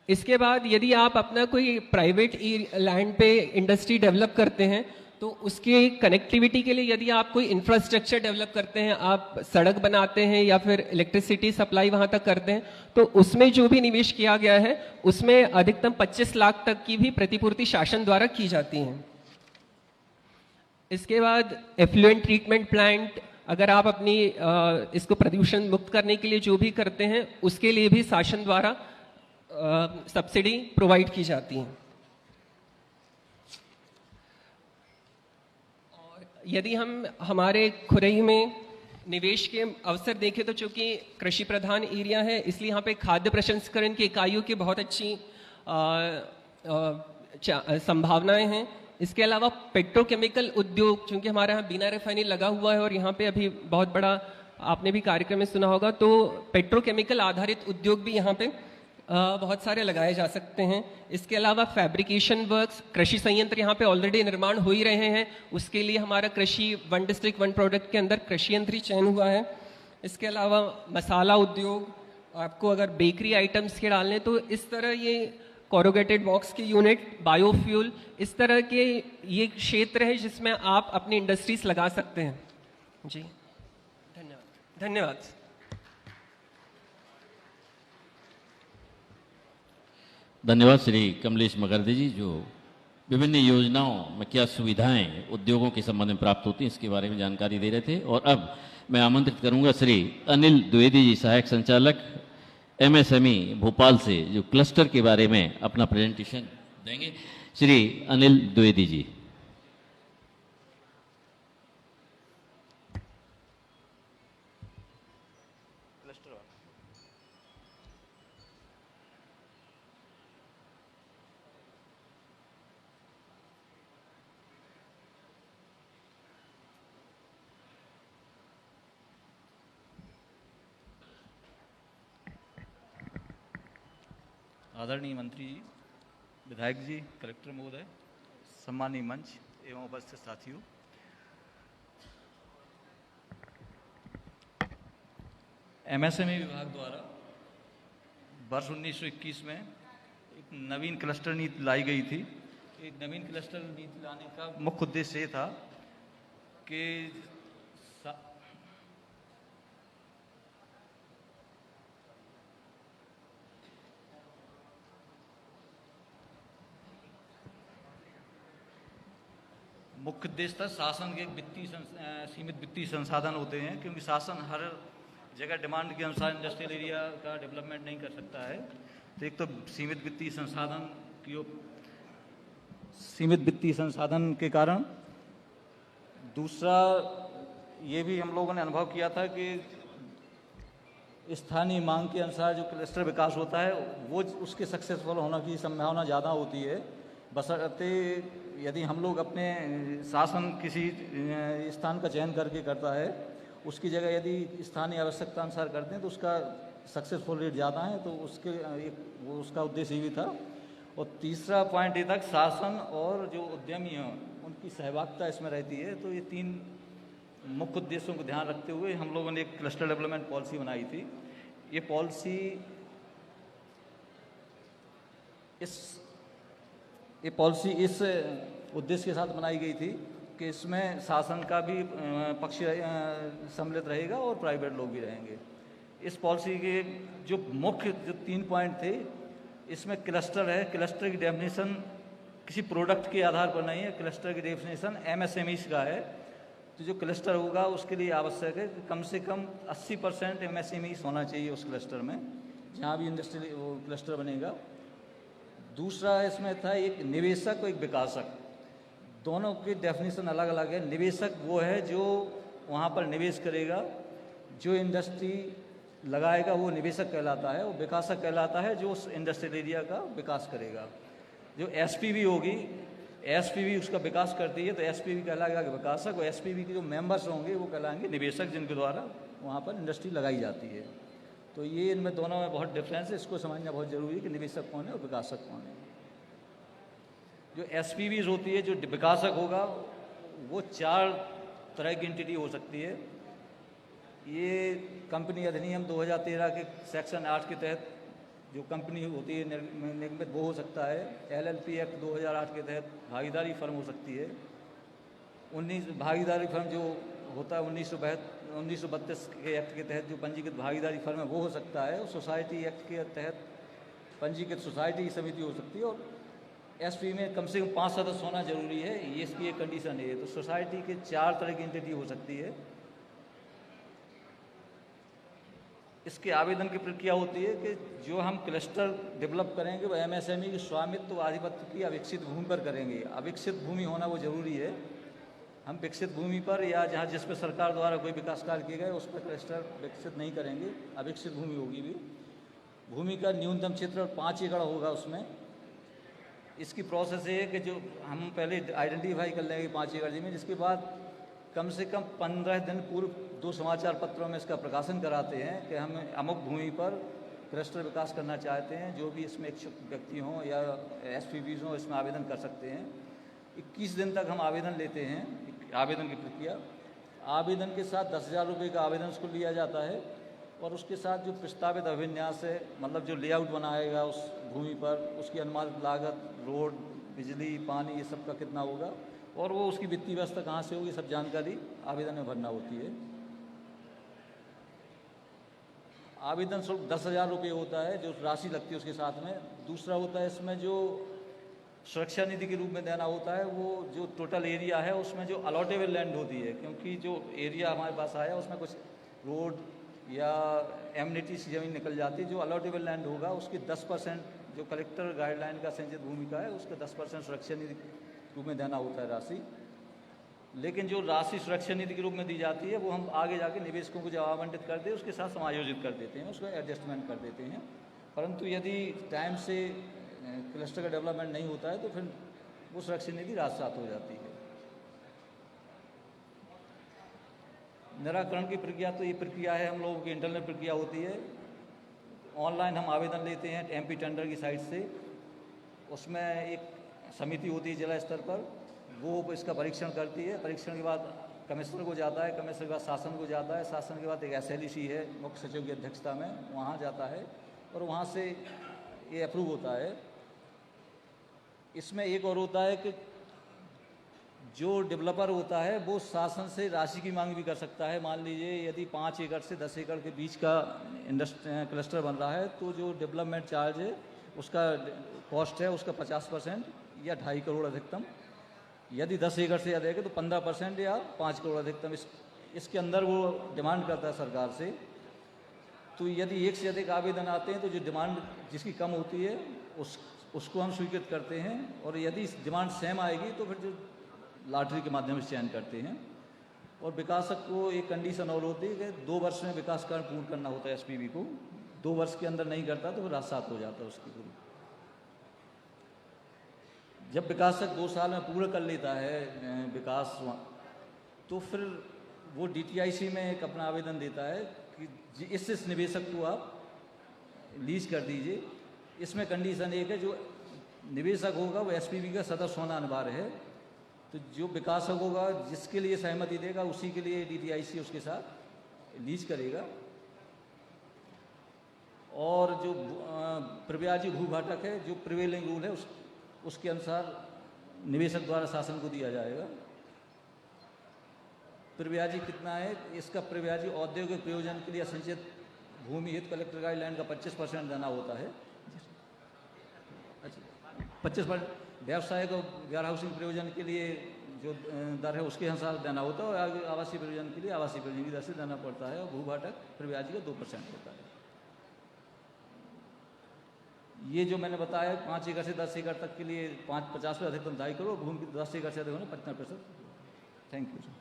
इसके बाद यदि आप अपना कोई प्राइवेट लैंड पे इंडस्ट्री डेवलप करते हैं तो उसके कनेक्टिविटी के लिए यदि आप कोई इंफ्रास्ट्रक्चर डेवलप करते हैं, आप सड़क बनाते हैं या फिर इलेक्ट्रिसिटी सप्लाई वहां तक करते हैं, तो उसमें जो भी निवेश किया गया है उसमें अधिकतम 25 लाख तक की भी प्रतिपूर्ति शासन द्वारा की जाती है। इसके बाद एफ्लुएंट ट्रीटमेंट प्लांट, अगर आप अपनी इसको प्रदूषण मुक्त करने के लिए जो भी करते हैं उसके लिए भी शासन द्वारा सब्सिडी प्रोवाइड की जाती है। यदि हम हमारे खुरई में निवेश के अवसर देखें तो चूंकि कृषि प्रधान एरिया है, इसलिए यहाँ पे खाद्य प्रसंस्करण की इकाइयों की बहुत अच्छी संभावनाएं हैं। इसके अलावा पेट्रोकेमिकल उद्योग, चूंकि हमारे यहाँ बीना रिफाइनरी लगा हुआ है और यहाँ पे अभी बहुत बड़ा आपने भी कार्यक्रम में सुना होगा, तो पेट्रोकेमिकल आधारित उद्योग भी यहाँ पे बहुत सारे लगाए जा सकते हैं। इसके अलावा फैब्रिकेशन वर्क्स, कृषि संयंत्र यहाँ पे ऑलरेडी निर्माण हो ही रहे हैं, उसके लिए हमारा कृषि 1 डिस्ट्रिक्ट 1 प्रोडक्ट के अंदर कृषि यंत्र चयन हुआ है। इसके अलावा मसाला उद्योग, आपको अगर बेकरी आइटम्स के डालने तो इस तरह ये कोरोगेटेड बॉक्स के यूनिट, बायोफ्यूल, इस तरह के ये क्षेत्र है जिसमें आप अपनी इंडस्ट्रीज लगा सकते हैं। जी धन्यवाद। धन्यवाद श्री कमलेश मकर्दी जी, जो विभिन्न योजनाओं में क्या सुविधाएं उद्योगों के संबंध में प्राप्त होती हैं इसके बारे में जानकारी दे रहे थे। और अब मैं आमंत्रित करूंगा श्री अनिल द्विवेदी जी, सहायक संचालक MSME भोपाल से, जो क्लस्टर के बारे में अपना प्रेजेंटेशन देंगे। श्री अनिल द्विवेदी जी। आदरणीय मंत्री जी, विधायक जी, कलेक्टर महोदय, सम्मानीय मंच एवं उपस्थित साथियों, MSME विभाग द्वारा वर्ष 1921 में एक नवीन क्लस्टर नीति लाई गई थी। एक नवीन क्लस्टर नीति लाने का मुख्य उद्देश्य ये था कि मुख्य उद्देश्य था शासन के सीमित वित्तीय संसाधन होते हैं, क्योंकि शासन हर जगह डिमांड के अनुसार इंडस्ट्रियल एरिया का डेवलपमेंट नहीं कर सकता है। तो एक तो सीमित वित्तीय संसाधन के कारण, दूसरा ये भी हम लोगों ने अनुभव किया था कि स्थानीय मांग के अनुसार जो क्लस्टर विकास होता है वो उसके सक्सेसफुल होने की संभावना ज़्यादा होती है, बशर्ते यदि हम लोग अपने शासन किसी स्थान का चयन करके करता है, उसकी जगह यदि स्थानीय आवश्यकता अनुसार करते हैं तो उसका सक्सेसफुल रेट ज़्यादा है। तो उसका उद्देश्य ये भी था। और तीसरा पॉइंट ये था कि शासन और जो उद्यमी हैं उनकी सहभागिता इसमें रहती है। तो ये तीन मुख्य उद्देश्यों को ध्यान रखते हुए हम लोगों ने एक क्लस्टर डेवलपमेंट पॉलिसी बनाई थी। ये पॉलिसी इस उद्देश्य के साथ बनाई गई थी कि इसमें शासन का भी पक्ष सम्मिलित रहेगा और प्राइवेट लोग भी रहेंगे। इस पॉलिसी के जो मुख्य 3 पॉइंट थे, इसमें क्लस्टर है। क्लस्टर की डेफिनेशन किसी प्रोडक्ट के आधार पर नहीं है, क्लस्टर की डेफिनेशन MSMEs का है। तो जो क्लस्टर होगा उसके लिए आवश्यक है कि कम से कम 80% MSMEs होना चाहिए उस क्लस्टर में, जहाँ भी इंडस्ट्रियल क्लस्टर बनेगा। दूसरा इसमें था एक निवेशक और एक विकासक, दोनों की डेफिनेशन अलग अलग है। निवेशक वो है जो वहाँ पर निवेश करेगा, जो इंडस्ट्री लगाएगा वो निवेशक कहलाता है, और विकासक कहलाता है जो उस इंडस्ट्रियल एरिया का विकास करेगा। जो SPV होगी, SPV उसका विकास करती है तो SPV कहलाएगा विकासक, और SPV के जो मेंबर्स होंगे वो कहलाएंगे निवेशक, जिनके द्वारा वहाँ पर इंडस्ट्री लगाई जाती है। तो ये इनमें दोनों में बहुत डिफरेंस है, इसको समझना बहुत ज़रूरी है कि निवेशक कौन है और विकासक कौन है। जो SPVs होती है, जो विकासक होगा वो 4 तरह की एंटिटी हो सकती है। ये कंपनी अधिनियम 2013 के सेक्शन 8 के तहत जो कंपनी होती है निर्मित, वो हो सकता है। LLP एक्ट 2008 के तहत भागीदारी फर्म हो सकती है। भागीदारी फर्म जो होता है 1932 के एक्ट के तहत जो पंजीकृत भागीदारी फर्म है वो हो सकता है। और सोसाइटी एक्ट के तहत पंजीकृत सोसाइटी की समिति हो सकती है। और SPV में कम से कम 5 सदस्य होना जरूरी है, ये इसकी एक कंडीशन है। तो सोसाइटी के 4 तरह की एंटिटी हो सकती है। इसके आवेदन की प्रक्रिया होती है कि जो हम क्लस्टर डेवलप करेंगे वो MSME के स्वामित्व आधिपत्य की अविकसित भूमि पर करेंगे। अविकसित भूमि होना वो जरूरी है। हम विकसित भूमि पर या जहाँ जिस पर सरकार द्वारा कोई विकास कार्य किए गए उस पर क्लस्टर विकसित नहीं करेंगे, अविकसित भूमि होगी भी। भूमि का न्यूनतम क्षेत्र 5 एकड़ होगा उसमें। इसकी प्रोसेस है कि जो हम पहले आइडेंटिफाई कर लेंगे 5 एकड़ जमीन, जिसके बाद कम से कम 15 दिन पूर्व 2 समाचार पत्रों में इसका प्रकाशन कराते हैं कि हम अमुक भूमि पर क्लस्टर विकास करना चाहते हैं। जो भी इसमें इच्छुक व्यक्ति हों या SPVs हों इसमें आवेदन कर सकते हैं। 21 दिन तक हम आवेदन लेते हैं। आवेदन की प्रक्रिया, आवेदन के साथ 10,000 रुपये का आवेदन शुल्क लिया जाता है। और उसके साथ जो प्रस्तावित अभिन्यास है, मतलब जो लेआउट बनाएगा उस भूमि पर, उसकी अनुमानित लागत, रोड, बिजली, पानी, ये सब का कितना होगा और वो उसकी वित्तीय व्यवस्था कहाँ से होगी, सब जानकारी आवेदन में भरना होती है। आवेदन शुल्क 10,000 रुपये होता है, जो राशि लगती है उसके साथ में। दूसरा होता है इसमें जो सुरक्षा निधि के रूप में देना होता है, वो जो टोटल एरिया है उसमें जो अलॉटेबल लैंड होती है, क्योंकि जो एरिया हमारे पास आया उसमें कुछ रोड या एम्यूनिटी की ज़मीन निकल जाती है, जो अलॉटेबल लैंड होगा उसकी 10% जो कलेक्टर गाइडलाइन का संचित भूमि का है उसका 10% सुरक्षा निधि के रूप में देना होता है राशि। लेकिन जो राशि सुरक्षा निधि के रूप में दी जाती है वो हम आगे जाके निवेशकों को जब आवंटित कर दें उसके साथ समायोजित कर देते हैं, उसको एडजस्टमेंट कर देते हैं। परंतु यदि टाइम से क्लस्टर का डेवलपमेंट नहीं होता है तो फिर वो सुरक्षा निधि राजसात हो जाती है। निराकरण की प्रक्रिया तो ये प्रक्रिया है, हम लोगों की इंटरनल प्रक्रिया होती है। ऑनलाइन हम आवेदन लेते हैं एमपी टेंडर की साइट से, उसमें एक समिति होती है जिला स्तर पर, वो इसका परीक्षण करती है। परीक्षण के बाद कमिश्नर को जाता है, कमिश्नर के बाद शासन को जाता है, शासन के बाद एक SLEC है मुख्य सचिव की अध्यक्षता में, वहाँ जाता है और वहाँ से ये अप्रूव होता है। इसमें एक और होता है कि जो डेवलपर होता है वो शासन से राशि की मांग भी कर सकता है। मान लीजिए यदि 5 एकड़ से 10 एकड़ के बीच का क्लस्टर बन रहा है तो जो डेवलपमेंट चार्ज है उसका कॉस्ट है उसका 50% या 2.5 करोड़ अधिकतम। यदि 10 एकड़ से ज़्यादा है तो 15% या 5 करोड़ अधिकतम इसके अंदर वो डिमांड करता है सरकार से। तो यदि एक से अधिक आवेदन आते हैं तो जो डिमांड जिसकी कम होती है उसको हम स्वीकृत करते हैं, और यदि डिमांड सेम आएगी तो फिर जो लॉटरी के माध्यम से चयन करते हैं। और विकासक को एक कंडीशन और होती है कि 2 वर्ष में विकास कार्य पूर्ण करना होता है SPV को। 2 वर्ष के अंदर नहीं करता तो फिर राजसात हो जाता है उसकी पूरी। जब विकासक 2 साल में पूरा कर लेता है विकास, तो फिर वो DTIC में एक अपना आवेदन देता है कि इस निवेशक को आप लीज कर दीजिए। इसमें कंडीशन एक है, जो निवेशक होगा वो SPV का सदस्य होना अनिवार्य है। तो जो विकासक होगा जिसके लिए सहमति देगा उसी के लिए DTIC उसके साथ लीज करेगा। और जो प्रव्याजी भूभाटक है, जो प्रिवेलिंग रूल है उसके अनुसार निवेशक द्वारा शासन को दिया जाएगा। प्रव्याजी कितना है, इसका प्रव्याजी औद्योगिक प्रयोजन के लिए संचित भूमि हित कलेक्टर गाइडलाइन का 25% देना होता है। अच्छा, 25% व्यावसायिक और वेयर हाउसिंग प्रयोजन के लिए जो दर है उसके अनुसार देना होता है, और आवासीय प्रयोजन के लिए आवासीय प्रयोजन की दर से देना पड़ता है। और भूभाटक प्रव्याजी का 2% होता है। ये जो मैंने बताया 5 एकड़ से 10 एकड़ तक के लिए 50% अधिकतम 2.5 करोड़, भूमि 10 एकड़ से अधिक होने 15%। Thank you sir.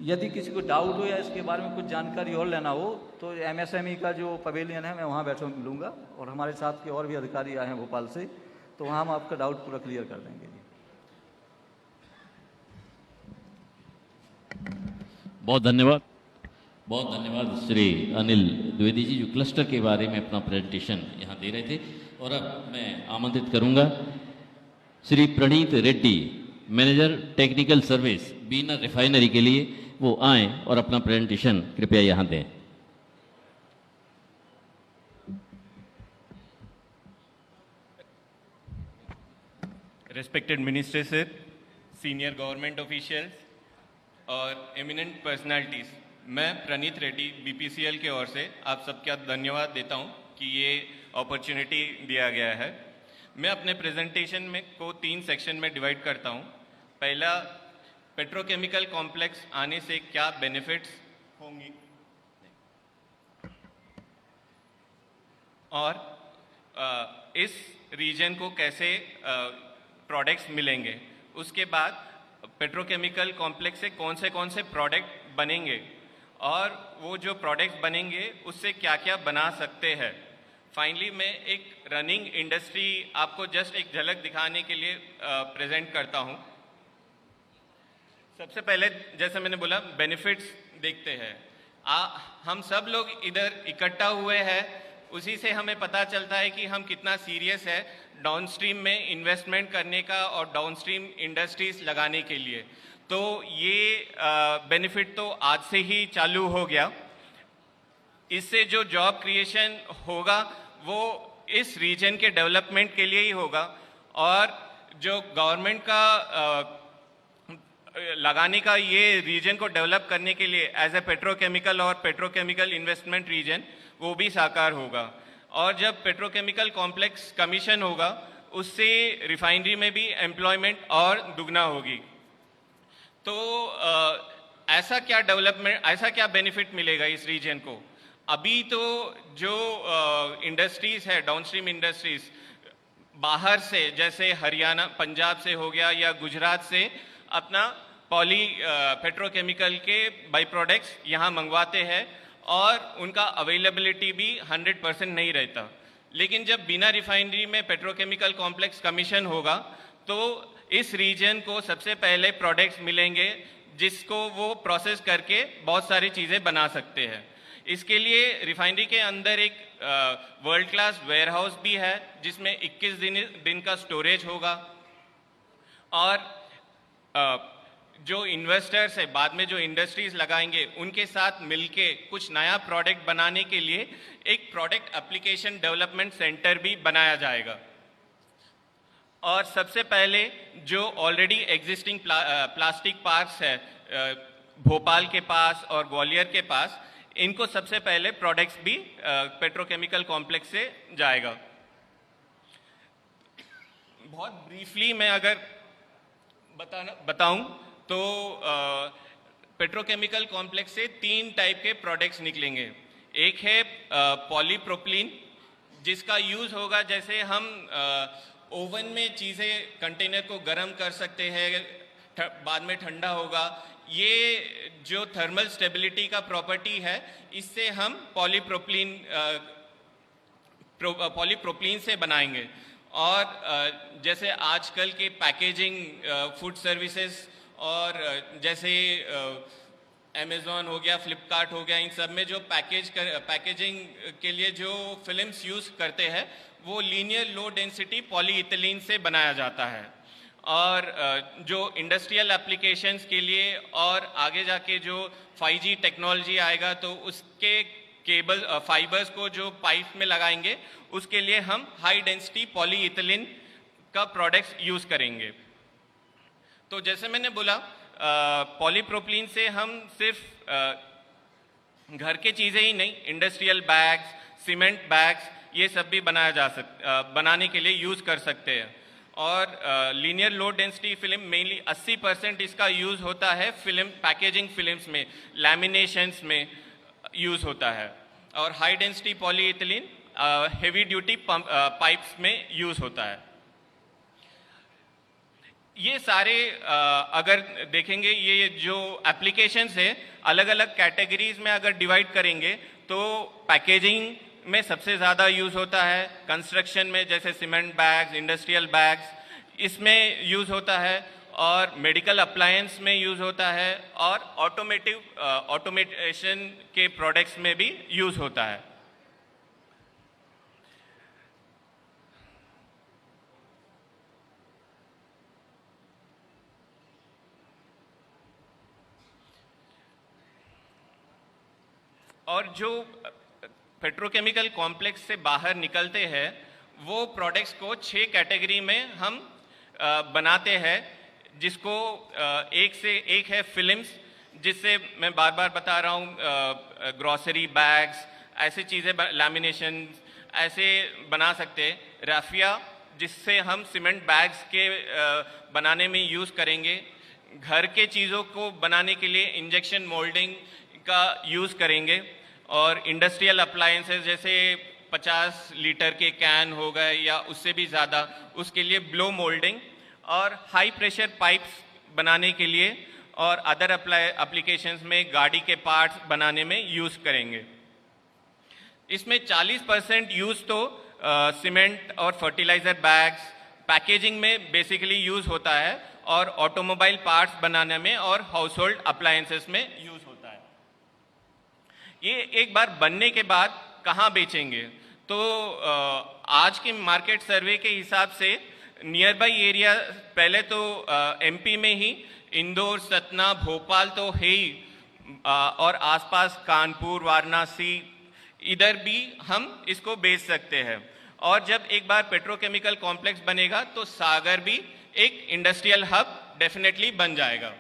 यदि किसी को डाउट हो या इसके बारे में कुछ जानकारी और लेना हो तो MSME का जो पवेलियन है मैं वहाँ बैठा मिलूँगा, और हमारे साथ के और भी अधिकारी आए हैं भोपाल से, तो वहाँ हम आपका डाउट पूरा क्लियर कर देंगे जी। बहुत धन्यवाद, बहुत धन्यवाद श्री अनिल द्विवेदी जी, जो क्लस्टर के बारे में अपना प्रेजेंटेशन यहाँ दे रहे थे। और अब मैं आमंत्रित करूँगा श्री प्रणीत रेड्डी, मैनेजर टेक्निकल सर्विस बीना रिफाइनरी के लिए, वो आएँ और अपना प्रेजेंटेशन कृपया यहाँ दें। Respected Minister Sir, Senior Government Officials और एमिनेंट पर्सनालिटीज़, मैं प्रणीत रेड्डी BPCL की ओर से आप सबका धन्यवाद देता हूं कि ये अपॉर्चुनिटी दिया गया है। मैं अपने प्रेजेंटेशन में को 3 सेक्शन में डिवाइड करता हूं। पहला, पेट्रोकेमिकल कॉम्प्लेक्स आने से क्या बेनिफिट्स होंगी, और इस रीजन को कैसे प्रोडक्ट्स मिलेंगे। उसके बाद पेट्रोकेमिकल कॉम्प्लेक्स से कौन से प्रोडक्ट बनेंगे, और वो जो प्रोडक्ट्स बनेंगे उससे क्या क्या बना सकते हैं। फाइनली मैं एक रनिंग इंडस्ट्री आपको जस्ट एक झलक दिखाने के लिए प्रेजेंट करता हूँ। सबसे पहले जैसे मैंने बोला बेनिफिट्स देखते हैं। हम सब लोग इधर इकट्ठा हुए हैं, उसी से हमें पता चलता है कि हम कितना सीरियस है डाउनस्ट्रीम में इन्वेस्टमेंट करने का और डाउनस्ट्रीम इंडस्ट्रीज लगाने के लिए। तो ये बेनिफिट तो आज से ही चालू हो गया। इससे जो जॉब क्रिएशन होगा वो इस रीजन के डेवलपमेंट के लिए ही होगा। और जो गवर्नमेंट का लगाने का ये रीजन को डेवलप करने के लिए एज ए पेट्रोकेमिकल और पेट्रोकेमिकल इन्वेस्टमेंट रीजन, वो भी साकार होगा। और जब पेट्रोकेमिकल कॉम्प्लेक्स कमीशन होगा, उससे रिफाइनरी में भी एम्प्लॉयमेंट और दुगना होगी। तो ऐसा क्या डेवलपमेंट, ऐसा क्या बेनिफिट मिलेगा इस रीजन को? अभी तो जो इंडस्ट्रीज है, डाउनस्ट्रीम इंडस्ट्रीज बाहर से, जैसे हरियाणा, पंजाब से हो गया या गुजरात से, अपना पेट्रोकेमिकल के बाई प्रोडक्ट्स यहाँ मंगवाते हैं और उनका अवेलेबिलिटी भी 100% नहीं रहता। लेकिन जब बिना रिफाइनरी में पेट्रोकेमिकल कॉम्प्लेक्स कमीशन होगा, तो इस रीजन को सबसे पहले प्रोडक्ट्स मिलेंगे जिसको वो प्रोसेस करके बहुत सारी चीज़ें बना सकते हैं। इसके लिए रिफाइनरी के अंदर एक वर्ल्ड क्लास वेयरहाउस भी है, जिसमें 21 दिन का स्टोरेज होगा। और जो इन्वेस्टर्स है, बाद में जो इंडस्ट्रीज लगाएंगे, उनके साथ मिलके कुछ नया प्रोडक्ट बनाने के लिए एक प्रोडक्ट एप्लीकेशन डेवलपमेंट सेंटर भी बनाया जाएगा। और सबसे पहले जो ऑलरेडी एग्जिस्टिंग प्लास्टिक पार्क्स है भोपाल के पास और ग्वालियर के पास, इनको सबसे पहले प्रोडक्ट्स भी पेट्रोकेमिकल कॉम्प्लेक्स से जाएगा। बहुत ब्रीफली मैं अगर बताऊं तो पेट्रोकेमिकल कॉम्प्लेक्स से 3 टाइप के प्रोडक्ट्स निकलेंगे। एक है पॉलीप्रोपिलीन, जिसका यूज़ होगा, जैसे हम ओवन में चीज़ें, कंटेनर को गर्म कर सकते हैं, बाद में ठंडा होगा। ये जो थर्मल स्टेबिलिटी का प्रॉपर्टी है, इससे हम पॉलीप्रोपिलीन से बनाएंगे। और जैसे आजकल के पैकेजिंग, फूड सर्विसेज और जैसे अमेज़ॉन हो गया, फ्लिपकार्ट हो गया, इन सब में जो पैकेजिंग के लिए जो फिल्म्स यूज़ करते हैं, वो लीनियर लो डेंसिटी पॉलीइथिलीन से बनाया जाता है। और जो इंडस्ट्रियल एप्लीकेशंस के लिए और आगे जाके जो 5G टेक्नोलॉजी आएगा, तो उसके केबल फाइबर्स को जो पाइप में लगाएंगे, उसके लिए हम हाई डेंसिटी पॉलीइथिलीन का प्रोडक्ट्स यूज़ करेंगे। तो जैसे मैंने बोला, पॉलीप्रोपिलीन से हम सिर्फ घर के चीज़ें ही नहीं, इंडस्ट्रियल बैग्स, सीमेंट बैग्स, ये सब भी बनाने के लिए यूज़ कर सकते हैं। और linear low density film, mainly 80% इसका यूज़ होता है फिल्म पैकेजिंग फिल्म्स में, लैमिनेशंस में यूज़ होता है। और high density polyethylene heavy duty pipes में यूज़ होता है। ये सारे अगर देखेंगे, ये जो एप्लीकेशंस है, अलग अलग कैटेगरीज में अगर डिवाइड करेंगे, तो पैकेजिंग में सबसे ज़्यादा यूज़ होता है। कंस्ट्रक्शन में जैसे सीमेंट बैग्स, इंडस्ट्रियल बैग्स, इसमें यूज़ होता है। और मेडिकल अप्लायंस में यूज़ होता है। और ऑटोमेशन के प्रोडक्ट्स में भी यूज़ होता है। और जो पेट्रोकेमिकल कॉम्प्लेक्स से बाहर निकलते हैं, वो प्रोडक्ट्स को 6 कैटेगरी में हम बनाते हैं, जिसको एक से एक है फिल्म्स, जिससे मैं बार बार बता रहा हूँ, ग्रॉसरी बैग्स, ऐसी चीज़ें, लैमिनेशन ऐसे बना सकते हैं। राफिया, जिससे हम सीमेंट बैग्स के बनाने में यूज़ करेंगे। घर के चीज़ों को बनाने के लिए इंजेक्शन मोल्डिंग का यूज़ करेंगे। और इंडस्ट्रियल अप्लायंसेस जैसे 50 लीटर के कैन हो गए या उससे भी ज़्यादा, उसके लिए ब्लो मोल्डिंग। और हाई प्रेशर पाइप्स बनाने के लिए और अदर एप्लीकेशंस में गाड़ी के पार्ट्स बनाने में यूज़ करेंगे। इसमें 40% यूज़ तो सीमेंट और फर्टिलाइज़र बैग्स, पैकेजिंग में बेसिकली यूज़ होता है। और ऑटोमोबाइल पार्ट्स बनाने में और हाउस होल्ड अप्लायंसेस में यूज़ होता है। ये एक बार बनने के बाद कहाँ बेचेंगे? तो आज के मार्केट सर्वे के हिसाब से नियर बाई एरिया, पहले तो एमपी में ही इंदौर, सतना, भोपाल तो है ही, और आसपास कानपुर, वाराणसी, इधर भी हम इसको बेच सकते हैं। और जब एक बार पेट्रोकेमिकल कॉम्प्लेक्स बनेगा तो सागर भी एक इंडस्ट्रियल हब डेफिनेटली बन जाएगा।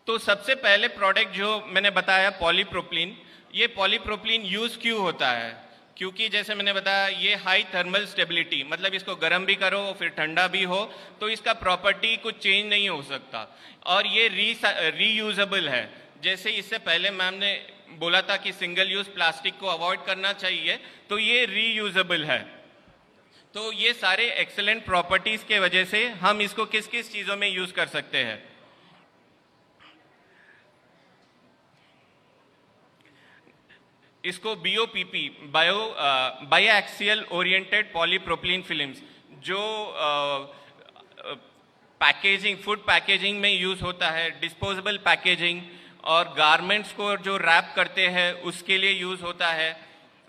तो सबसे पहले प्रोडक्ट जो मैंने बताया पॉलीप्रोपिलीन, ये पॉलीप्रोपिलीन यूज क्यों होता है? क्योंकि जैसे मैंने बताया ये हाई थर्मल स्टेबिलिटी, मतलब इसको गर्म भी करो फिर ठंडा भी हो तो इसका प्रॉपर्टी कुछ चेंज नहीं हो सकता, और ये रीयूजेबल है। जैसे इससे पहले मैम ने बोला था कि सिंगल यूज प्लास्टिक को अवॉइड करना चाहिए, तो ये रीयूजेबल है। तो ये सारे एक्सेलेंट प्रॉपर्टीज के वजह से हम इसको किस किस चीजों में यूज कर सकते हैं। इसको BOPP बायोएक्सियल ओरिएंटेड पॉलीप्रोपिलीन फिल्म्स, जो पैकेजिंग, फूड पैकेजिंग में यूज होता है, डिस्पोजेबल पैकेजिंग और गारमेंट्स को जो रैप करते हैं उसके लिए यूज होता है,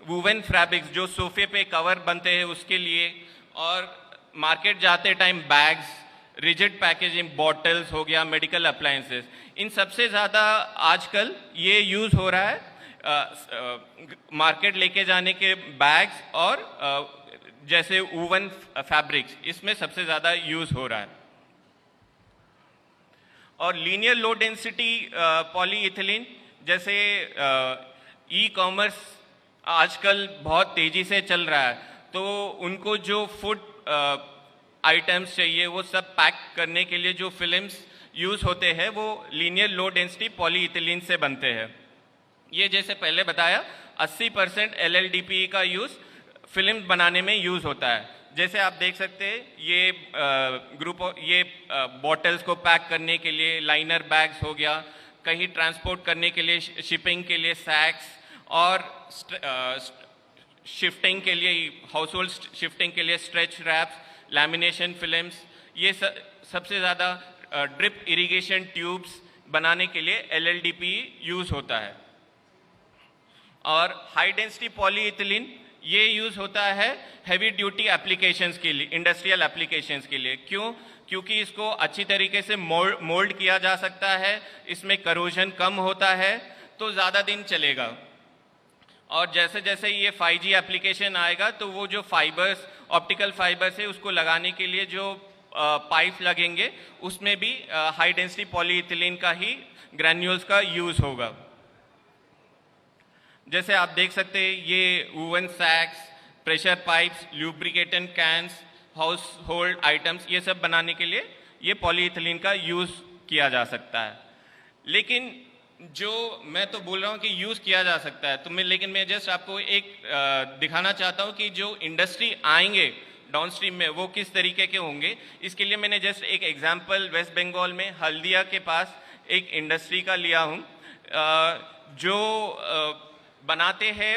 वुवन फैब्रिक्स जो सोफे पे कवर बनते हैं उसके लिए, और मार्केट जाते time bags, rigid packaging, bottles हो गया, मेडिकल अप्लायंसेस, इन सबसे ज़्यादा आजकल ये यूज हो रहा है मार्केट लेके जाने के बैग्स और जैसे वुवन फैब्रिक्स, इसमें सबसे ज़्यादा यूज हो रहा है। और लीनियर लो डेंसिटी पॉलीइथिलीन, जैसे ई कॉमर्स आजकल बहुत तेजी से चल रहा है, तो उनको जो फूड आइटम्स चाहिए वो सब पैक करने के लिए जो फिल्म्स यूज होते हैं वो लीनियर लो डेंसिटी पॉलीइथिलीन से बनते हैं। ये जैसे पहले बताया 80% LLDPE का यूज फिल्म बनाने में यूज होता है। जैसे आप देख सकते हैं ये ये बॉटल्स को पैक करने के लिए लाइनर बैग्स हो गया, कहीं ट्रांसपोर्ट करने के लिए शिपिंग के लिए सैक्स, और शिफ्टिंग के लिए हाउस होल्ड शिफ्टिंग के लिए स्ट्रेच रैप्स, लैमिनेशन फिल्म्स, ये सबसे ज़्यादा ड्रिप इरिगेशन ट्यूब्स बनाने के लिए LLDPE यूज होता है। और हाई डेंसिटी पॉलीइथिलीन ये यूज होता है हैवी ड्यूटी एप्लीकेशंस के लिए, इंडस्ट्रियल एप्लीकेशंस के लिए। क्यों? क्योंकि इसको अच्छी तरीके से मोल्ड किया जा सकता है, इसमें करोजन कम होता है तो ज़्यादा दिन चलेगा। और जैसे जैसे ये 5G एप्लीकेशन आएगा तो वो जो फाइबर्स, ऑप्टिकल फाइबर्स है उसको लगाने के लिए जो पाइप लगेंगे उसमें भी हाई डेंसिटी पॉलीइथिलीन का ही ग्रैन्यूल्स का यूज होगा। जैसे आप देख सकते हैं ये woven sacks, pressure pipes, lubricant cans, household items, ये सब बनाने के लिए ये पॉलीइथिलीन का यूज किया जा सकता है। लेकिन जो मैं तो बोल रहा हूँ कि यूज किया जा सकता है, तो लेकिन मैं जस्ट आपको एक दिखाना चाहता हूँ कि जो इंडस्ट्री आएंगे डाउनस्ट्रीम में वो किस तरीके के होंगे। इसके लिए मैंने जस्ट एक एग्जांपल वेस्ट बंगाल में हल्दिया के पास एक इंडस्ट्री का लिया हूँ, जो बनाते हैं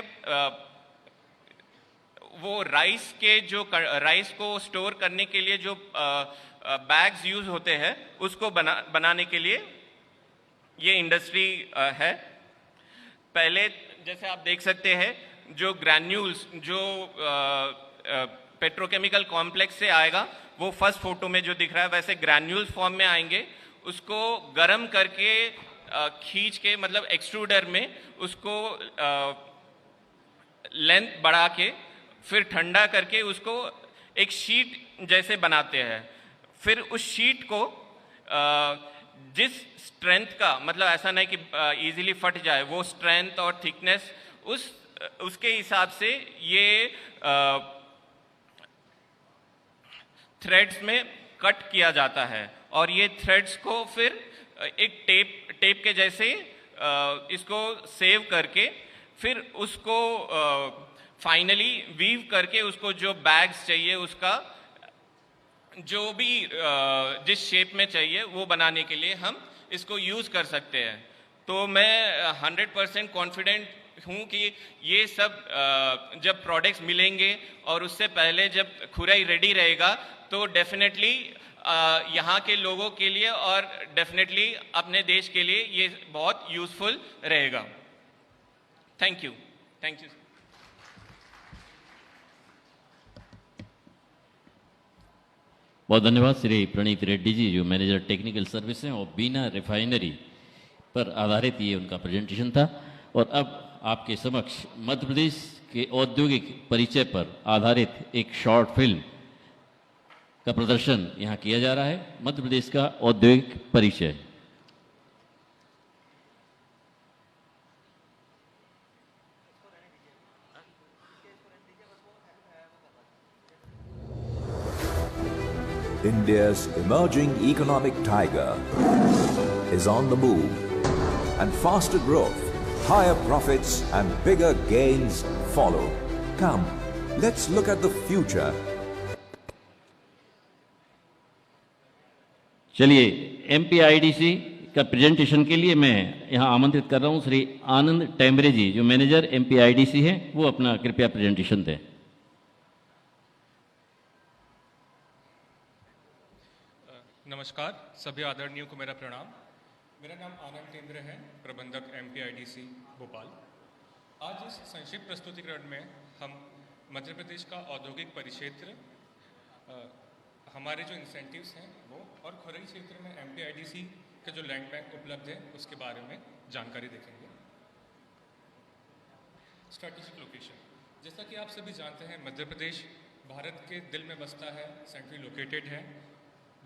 वो राइस के जो राइस को स्टोर करने के लिए जो बैग्स यूज होते हैं उसको बनाने के लिए ये इंडस्ट्री है। पहले जैसे आप देख सकते हैं जो ग्रैन्यूल्स जो पेट्रोकेमिकल कॉम्प्लेक्स से आएगा वो फर्स्ट फोटो में जो दिख रहा है वैसे ग्रैन्यूल्स फॉर्म में आएंगे, उसको गर्म करके खींच के मतलब एक्सट्रूडर में उसको लेंथ बढ़ा के फिर ठंडा करके उसको एक शीट जैसे बनाते हैं। फिर उस शीट को जिस स्ट्रेंथ का, मतलब ऐसा नहीं कि इजीली फट जाए, वो स्ट्रेंथ और थिकनेस उसके हिसाब से ये थ्रेड्स में कट किया जाता है, और ये थ्रेड्स को फिर एक टेप के जैसे इसको सेव करके फिर उसको फाइनली वीव करके उसको जो बैग्स चाहिए उसका जो भी जिस शेप में चाहिए वो बनाने के लिए हम इसको यूज कर सकते हैं। तो मैं 100% कॉन्फिडेंट हूँ कि ये सब जब प्रोडक्ट्स मिलेंगे और उससे पहले जब खुराई रेडी रहेगा तो डेफिनेटली यहाँ के लोगों के लिए और डेफिनेटली अपने देश के लिए ये बहुत यूजफुल रहेगा। Thank you. Thank you. बहुत धन्यवाद श्री प्रणीत रेड्डी जी, जो मैनेजर टेक्निकल सर्विस हैं, और बीना रिफाइनरी पर आधारित ये उनका प्रेजेंटेशन था। और अब आपके समक्ष मध्य प्रदेश के औद्योगिक परिचय पर आधारित एक शॉर्ट फिल्म का प्रदर्शन यहाँ किया जा रहा है। मध्य प्रदेश का औद्योगिक परिचय। India's emerging economic tiger is on the move, and faster growth, higher profits and bigger gains follow. Come, let's look at the future. चलिए, एमपीआईडीसी का प्रेजेंटेशन के लिए मैं यहाँ आमंत्रित कर रहा हूँ श्री आनंद टेम्बरे जी, जो मैनेजर एमपीआईडीसी हैं, वो अपना कृपया प्रेजेंटेशन दें। नमस्कार, सभी आदरणीयों को मेरा प्रणाम। मेरा नाम आनंद टेम्बरे है, प्रबंधक एमपीआईडीसी भोपाल। आज इस संक्षिप्त प्रस्तुतिकरण में हम मध्य प्रदेश का औद्योगिक परिक्षेत्र, हमारे जो इंसेंटिव्स हैं वो, और खुरई क्षेत्र में एमपीआईडीसी के जो लैंड बैंक उपलब्ध है उसके बारे में जानकारी देखेंगे। स्ट्रैटेजिक लोकेशन, जैसा कि आप सभी जानते हैं, मध्य प्रदेश भारत के दिल में बसता है, सेंट्रली लोकेटेड है।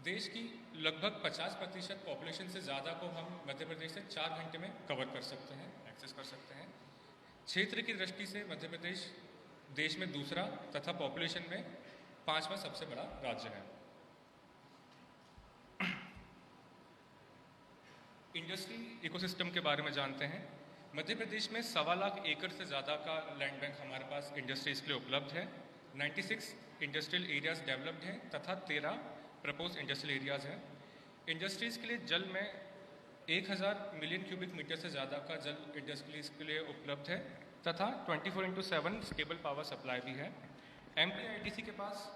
देश की लगभग 50% पॉपुलेशन से ज़्यादा को हम मध्य प्रदेश से 4 घंटे में कवर कर सकते हैं, एक्सेस कर सकते हैं। क्षेत्र की दृष्टि से मध्य प्रदेश देश में दूसरा तथा पॉपुलेशन में 5वां सबसे बड़ा राज्य है। इंडस्ट्री इकोसिस्टम के बारे में जानते हैं। मध्य प्रदेश में 1.25 लाख एकड़ से ज़्यादा का लैंड बैंक हमारे पास इंडस्ट्रीज के लिए उपलब्ध है। 96 इंडस्ट्रियल एरियाज डेवलप्ड हैं तथा 13 प्रपोज इंडस्ट्रियल एरियाज हैं। इंडस्ट्रीज़ के लिए जल में 1000 मिलियन क्यूबिक मीटर से ज़्यादा का जल इंडस्ट्रीज़ के लिए उपलब्ध है तथा 24/7 स्टेबल पावर सप्लाई भी है। एमपीआईडीसी के पास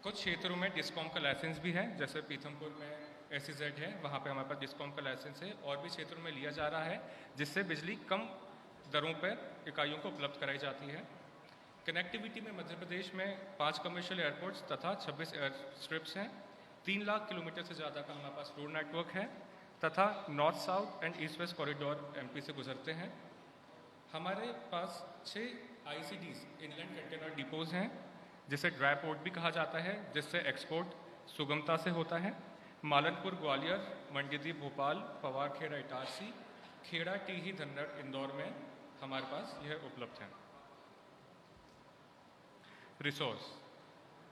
कुछ क्षेत्रों में डिस्कॉम का लाइसेंस भी है, जैसे पीथमपुर में एसईजेड है, वहाँ पे हमारे पास डिस्कॉम का लाइसेंस है, और भी क्षेत्रों में लिया जा रहा है, जिससे बिजली कम दरों पर इकाइयों को उपलब्ध कराई जाती है। कनेक्टिविटी में मध्य प्रदेश में 5 कमर्शियल एयरपोर्ट्स तथा 26 एयर स्ट्रिप्स हैं। 3 लाख किलोमीटर से ज़्यादा का हमारे पास रोड नेटवर्क है तथा north south and east west corridor MP से गुजरते हैं। हमारे पास 6 आईसीडीज इनलैंड कंटेनर डिपोज हैं, जिसे ड्राई पोर्ट भी कहा जाता है, जिससे एक्सपोर्ट सुगमता से होता है। मालनपुर ग्वालियर, मंडीदीप भोपाल, पवारखेड़ा इटारसी, खेड़ा टीही धन्नड़ इंदौर में हमारे पास यह उपलब्ध है। रिसोर्स,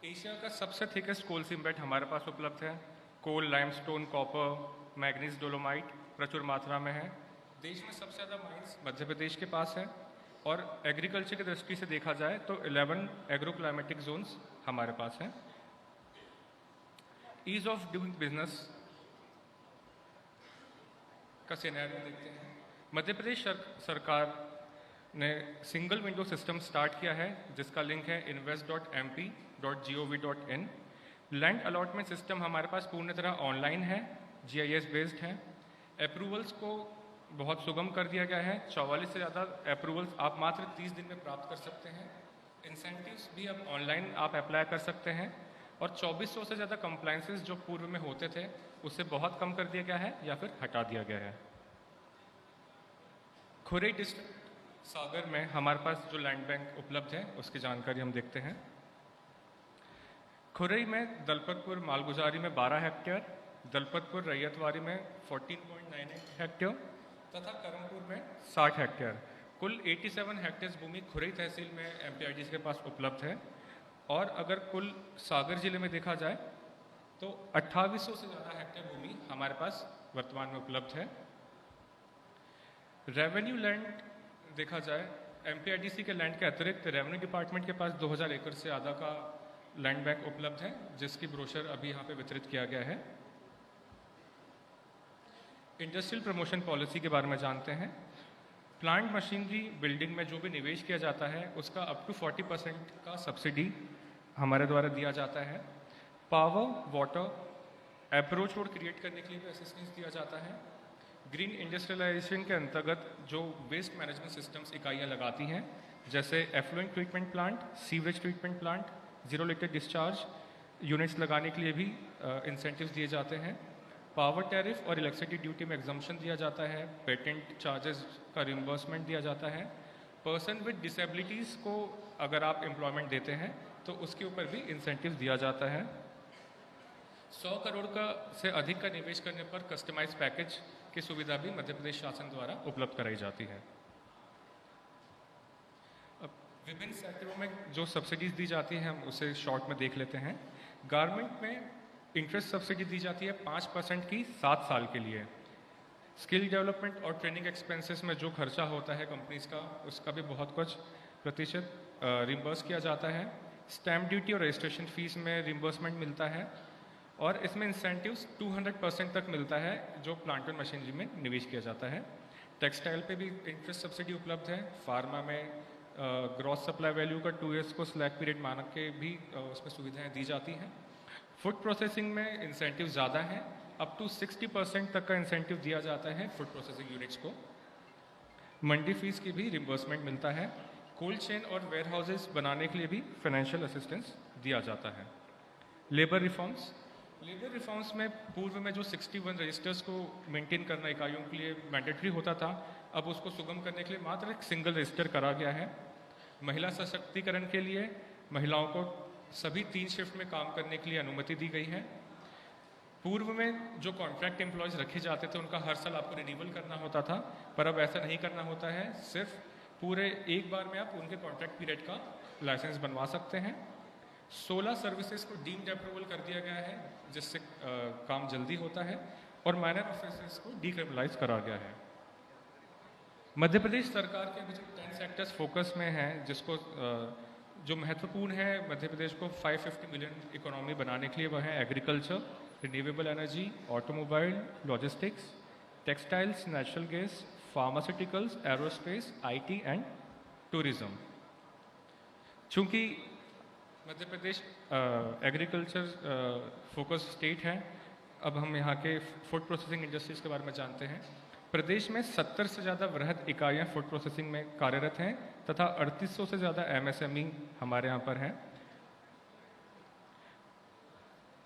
एशिया का सबसे थिकेस्ट कोल सीम बेड हमारे पास उपलब्ध है। कोल, लाइमस्टोन, कॉपर, मैग्नीज, डोलोमाइट प्रचुर मात्रा में है। देश में सबसे ज़्यादा माइंस मध्य प्रदेश के पास है, और एग्रीकल्चर की दृष्टि से देखा जाए तो 11 एग्रो क्लाइमेटिक जोन्स हमारे पास हैं। ईज ऑफ डूइंग बिजनेस का सिनेरियो देखते हैं। मध्य प्रदेश सरकार ने सिंगल विंडो सिस्टम स्टार्ट किया है, जिसका लिंक है invest.mp.gov.in। लैंड अलॉटमेंट सिस्टम हमारे पास पूर्ण तरह ऑनलाइन है, GIS बेस्ड है। अप्रूवल्स को बहुत सुगम कर दिया गया है। 44 से ज़्यादा अप्रूवल्स आप मात्र 30 दिन में प्राप्त कर सकते हैं। इंसेंटिव्स भी अब ऑनलाइन आप अप्लाई कर सकते हैं, और 2400 से ज़्यादा कंप्लाइंसेस जो पूर्व में होते थे उससे बहुत कम कर दिया गया है या फिर हटा दिया गया है। खुरई डिस्ट्रिक्ट सागर में हमारे पास जो लैंड बैंक उपलब्ध है उसकी जानकारी हम देखते हैं। खुरई में दलपतपुर मालगुजारी में 12 हेक्टेयर, दलपतपुर रैयतवाड़ी में 14.98 हेक्टेयर तथा करमपुर में 60 हेक्टेयर, कुल 87 हेक्टेयर भूमि खुरई तहसील में एमपीआईडीसी के पास उपलब्ध है। और अगर कुल सागर जिले में देखा जाए तो 2800 से ज़्यादा हेक्टेयर भूमि हमारे पास वर्तमान में उपलब्ध है। रेवेन्यू लैंड देखा जाए, एमपीआईडीसी के लैंड के अतिरिक्त रेवेन्यू डिपार्टमेंट के पास 2000 एकड़ से ज़्यादा का लैंड बैंक उपलब्ध है, जिसकी ब्रोशर अभी यहाँ पे वितरित किया गया है। इंडस्ट्रियल प्रमोशन पॉलिसी के बारे में जानते हैं। प्लांट मशीनरी बिल्डिंग में जो भी निवेश किया जाता है उसका अप टू 40% का सब्सिडी हमारे द्वारा दिया जाता है। Power, water, approach road create करने के लिए भी असिस्टेंस दिया जाता है। ग्रीन इंडस्ट्रियलाइजेशन के अंतर्गत जो वेस्ट मैनेजमेंट सिस्टम्स इकाइयाँ लगाती हैं, जैसे effluent treatment plant, sewage treatment plant, 0 litre discharge units लगाने के लिए भी इंसेंटिव्स दिए जाते हैं। पावर टैरिफ और इलेक्ट्रिसिटी ड्यूटी में एग्जम्पशन दिया जाता है। पेटेंट चार्जेस का रिम्बर्समेंट दिया जाता है। पर्सन विद डिसेबिलिटीज़ को अगर आप एम्प्लॉयमेंट देते हैं तो उसके ऊपर भी इंसेंटिव दिया जाता है। 100 करोड़ का से अधिक का निवेश करने पर कस्टमाइज पैकेज की सुविधा भी मध्य प्रदेश शासन द्वारा उपलब्ध कराई जाती है। अब विभिन्न सेक्टरों में जो सब्सिडीज दी जाती हैं हम उसे शॉर्ट में देख लेते हैं। गारमेंट में इंटरेस्ट सब्सिडी दी जाती है 5% की 7 साल के लिए। स्किल डेवलपमेंट और ट्रेनिंग एक्सपेंसेस में जो खर्चा होता है कंपनीज का, उसका भी बहुत कुछ प्रतिशत रिम्बर्स किया जाता है। स्टैम्प ड्यूटी और रजिस्ट्रेशन फीस में रिम्बर्समेंट मिलता है और इसमें इंसेंटिव्स 200% तक मिलता है जो प्लांट एंड मशीनरी में निवेश किया जाता है। टेक्सटाइल पे भी इंटरेस्ट सब्सिडी उपलब्ध है। फार्मा में ग्रॉस सप्लाई वैल्यू का 2 ईयर्स को स्लैक पीरियड मानक के भी उसमें सुविधाएं दी जाती हैं। फूड प्रोसेसिंग में इंसेंटिव ज़्यादा हैं, अप टू 60% तक का इंसेंटिव दिया जाता है फूड प्रोसेसिंग यूनिट्स को। मंडी फीस की भी रिम्बर्समेंट मिलता है। कोल्ड चेन और वेयर हाउसेज बनाने के लिए भी फाइनेंशियल असिस्टेंस दिया जाता है। लेबर रिफॉर्म्स में पूर्व में जो 61 रजिस्टर्स को मेंटेन करना इकाइयों के लिए मैंडेटरी होता था, अब उसको सुगम करने के लिए मात्र एक सिंगल रजिस्टर करा गया है। महिला सशक्तिकरण के लिए महिलाओं को सभी 3 शिफ्ट में काम करने के लिए अनुमति दी गई है। पूर्व में जो कॉन्ट्रैक्ट एम्प्लॉयज़ रखे जाते थे उनका हर साल आपको रिन्यूअल करना होता था, पर अब ऐसा नहीं करना होता है। सिर्फ पूरे एक बार में आप उनके कॉन्ट्रैक्ट पीरियड का लाइसेंस बनवा सकते हैं। 16 सर्विसेज को डीम्ड अप्रूवल कर दिया गया है जिससे काम जल्दी होता है और माइनर ऑफेंसेस को डीक्रिमिनलाइज करा गया है। मध्य प्रदेश सरकार के अभी जो 10 सेक्टर्स फोकस में हैं, जिसको जो महत्वपूर्ण है मध्य प्रदेश को 550 मिलियन इकोनॉमी बनाने के लिए, वह है agriculture, renewable energy, automobile, logistics, textiles, natural gas, pharmaceuticals, aerospace, IT and tourism. चूँकि Madhya Pradesh agriculture focus state है, अब हम यहाँ के फूड प्रोसेसिंग इंडस्ट्रीज के बारे में जानते हैं। प्रदेश में 70 से ज़्यादा वृहद इकाइयाँ फूड प्रोसेसिंग में कार्यरत हैं तथा 3800 से ज़्यादा एमएसएमई हमारे यहाँ पर हैं।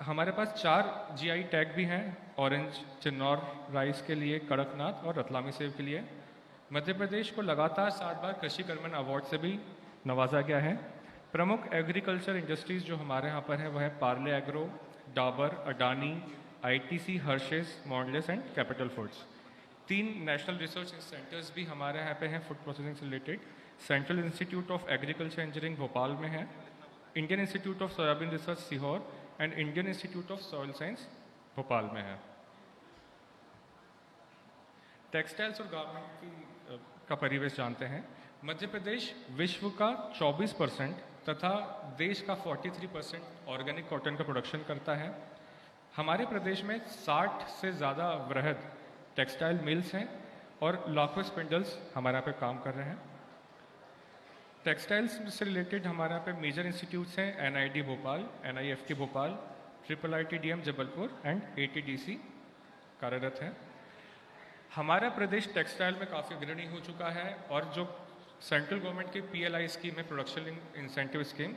हमारे पास 4 जीआई टैग भी हैं, ऑरेंज चिन्नौर राइस के लिए, कड़कनाथ और रतलामी सेब के लिए। मध्य प्रदेश को लगातार 7 बार कृषि कर्मण अवार्ड से भी नवाजा गया है। प्रमुख एग्रीकल्चर इंडस्ट्रीज जो हमारे यहाँ पर हैं वह है Parle agro, Dabur, Adani, ITC, Hershey's, Mondelez and Capital Foods. 3 national research centres भी हमारे यहाँ पे हैं फूड प्रोसेसिंग से related. Central Institute of Agriculture Engineering Bhopal में है, Indian Institute of Soybean Research Sehore and Indian Institute of Soil Science Bhopal में है। टेक्सटाइल्स और गारमेंट का परिवेश जानते हैं। मध्य प्रदेश विश्व का 24% तथा देश का 43% ऑर्गेनिक कॉटन का प्रोडक्शन करता है। हमारे प्रदेश में 60 से ज़्यादा वृहद टेक्सटाइल मिल्स हैं और लाखों स्पिंडल्स हमारे यहाँ पे काम कर रहे हैं। टेक्सटाइल्स से रिलेटेड हमारे यहाँ पे मेजर इंस्टीट्यूट्स हैं NID Bhopal, NIFT Bhopal, IIITDM Jabalpur and ATDC कार्यरत हैं। हमारा प्रदेश टेक्सटाइल में काफ़ी अग्रणी हो चुका है और जो सेंट्रल गवर्नमेंट की PLI स्कीम है, प्रोडक्शन इंसेंटिव स्कीम,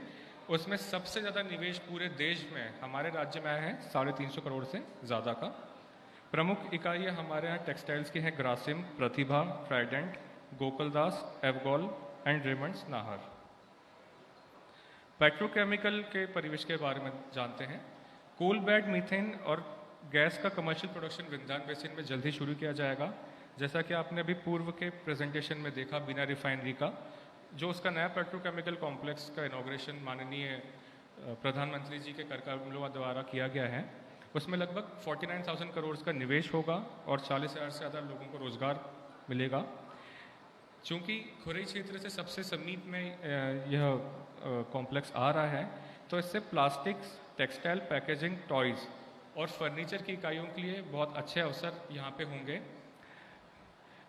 उसमें सबसे ज़्यादा निवेश पूरे देश में हमारे राज्य में आया है 350 करोड़ से ज़्यादा का। प्रमुख इकाइयाँ हमारे यहाँ टेक्सटाइल्स की हैं Grasim, Pratibha, Trident, Gokuldas, Avgol and Raymonds Nahar. Petrochemical के परिवेश के बारे में जानते हैं। कोल बेड मीथेन और गैस का कमर्शियल प्रोडक्शन विंध्यान बेसिन में जल्द ही शुरू किया जाएगा। जैसा कि आपने अभी पूर्व के प्रेजेंटेशन में देखा बीना रिफाइनरी का, जो उसका नया पेट्रोकेमिकल कॉम्प्लेक्स का इनॉग्रेशन माननीय प्रधानमंत्री जी के कार्यक्रमों द्वारा किया गया है, उसमें लगभग 49,000 करोड़ का निवेश होगा और 40,000 से ज़्यादा लोगों को रोजगार मिलेगा। चूँकि खुरई क्षेत्र से सबसे समीप में यह कॉम्प्लेक्स आ रहा है, तो इससे प्लास्टिक्स, टेक्सटाइल, पैकेजिंग, टॉयज़ और फर्नीचर की इकाइयों के लिए बहुत अच्छे अवसर यहाँ पे होंगे।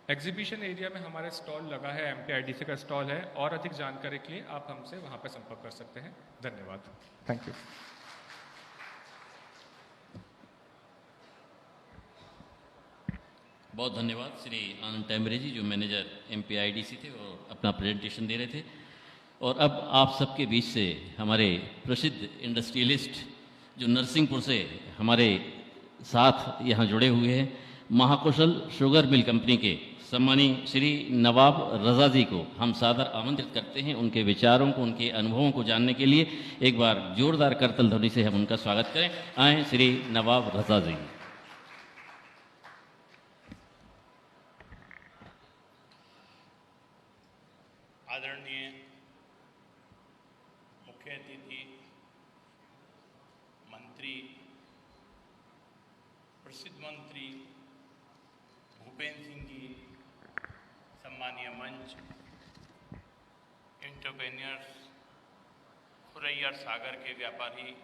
एग्जीबिशन एरिया में हमारे स्टॉल लगा है, MPIDC का स्टॉल है, और अधिक जानकारी के लिए आप हमसे वहाँ पर संपर्क कर सकते हैं। धन्यवाद। Thank you. बहुत धन्यवाद श्री आनंद टेम्बरे जी, जो मैनेजर MPIDC थे और अपना प्रेजेंटेशन दे रहे थे। और अब आप सबके बीच से हमारे प्रसिद्ध इंडस्ट्रियलिस्ट जो नरसिंहपुर से हमारे साथ यहाँ जुड़े हुए हैं, महाकुशल शुगर मिल कंपनी के सम्मानीय श्री नवाब रज़ा जी को हम सादर आमंत्रित करते हैं उनके विचारों को, उनके अनुभवों को जानने के लिए। एक बार जोरदार करतल ध्वनि से हम उनका स्वागत करें। आए श्री नवाब रज़ा जी। आदरणीय मुख्य अतिथि, मंत्री, प्रसिद्ध मंत्री भूपेंद्र सिंह जी, सम्मानीय मंच, एंटरप्रेन्योर्स, खुरई और सागर के व्यापारी,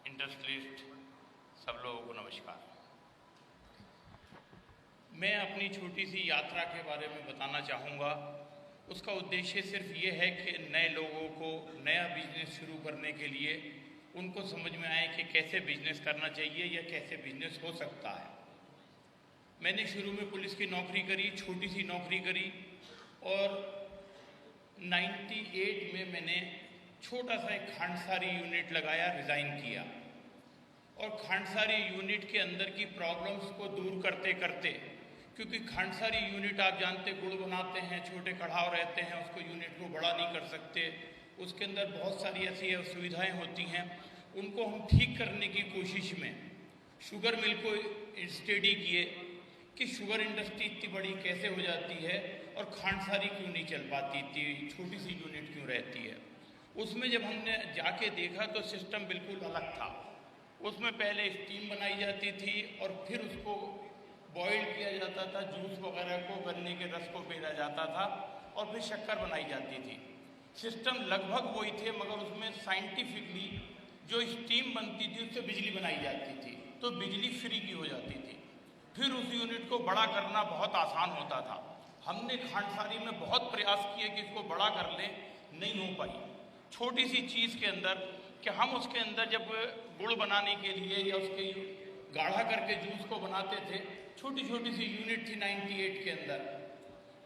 इंडस्ट्रियलिस्ट, सब लोगों को नमस्कार। मैं अपनी छोटी सी यात्रा के बारे में बताना चाहूँगा। उसका उद्देश्य सिर्फ ये है कि नए लोगों को नया बिजनेस शुरू करने के लिए उनको समझ में आए कि कैसे बिजनेस करना चाहिए या कैसे बिजनेस हो सकता है। मैंने शुरू में पुलिस की नौकरी करी, छोटी सी नौकरी करी, और 98 में मैंने छोटा सा एक खांडसारी यूनिट लगाया, रिज़ाइन किया, और खांडसारी यूनिट के अंदर की प्रॉब्लम्स को दूर करते करते, क्योंकि खांडसारी यूनिट आप जानते गुड़ बनाते हैं, छोटे कढ़ाव रहते हैं, उसको यूनिट को बड़ा नहीं कर सकते, उसके अंदर बहुत सारी ऐसी असुविधाएं होती हैं। उनको हम ठीक करने की कोशिश में शुगर मिल को स्टडी किए कि शुगर इंडस्ट्री इतनी बड़ी कैसे हो जाती है और खांडसारी क्यों नहीं चल पाती, इतनी छोटी सी यूनिट क्यों रहती है। उसमें जब हमने जाके देखा तो सिस्टम बिल्कुल अलग था। उसमें पहले स्टीम बनाई जाती थी और फिर उसको बॉइल किया जाता था, जूस वगैरह को, गन्ने के रस को पेरा जाता था और फिर शक्कर बनाई जाती थी। सिस्टम लगभग वही थे, मगर उसमें साइंटिफिकली जो स्टीम बनती थी उससे बिजली बनाई जाती थी, तो बिजली फ्री की हो जाती थी। फिर उस यूनिट को बड़ा करना बहुत आसान होता था। हमने खांडसारी में बहुत प्रयास किए कि इसको बड़ा कर लें, नहीं हो पाई। छोटी सी चीज़ के अंदर कि हम उसके अंदर जब गुड़ बनाने के लिए या उसके गाढ़ा करके जूस को बनाते थे, छोटी छोटी सी यूनिट थी 98 के अंदर,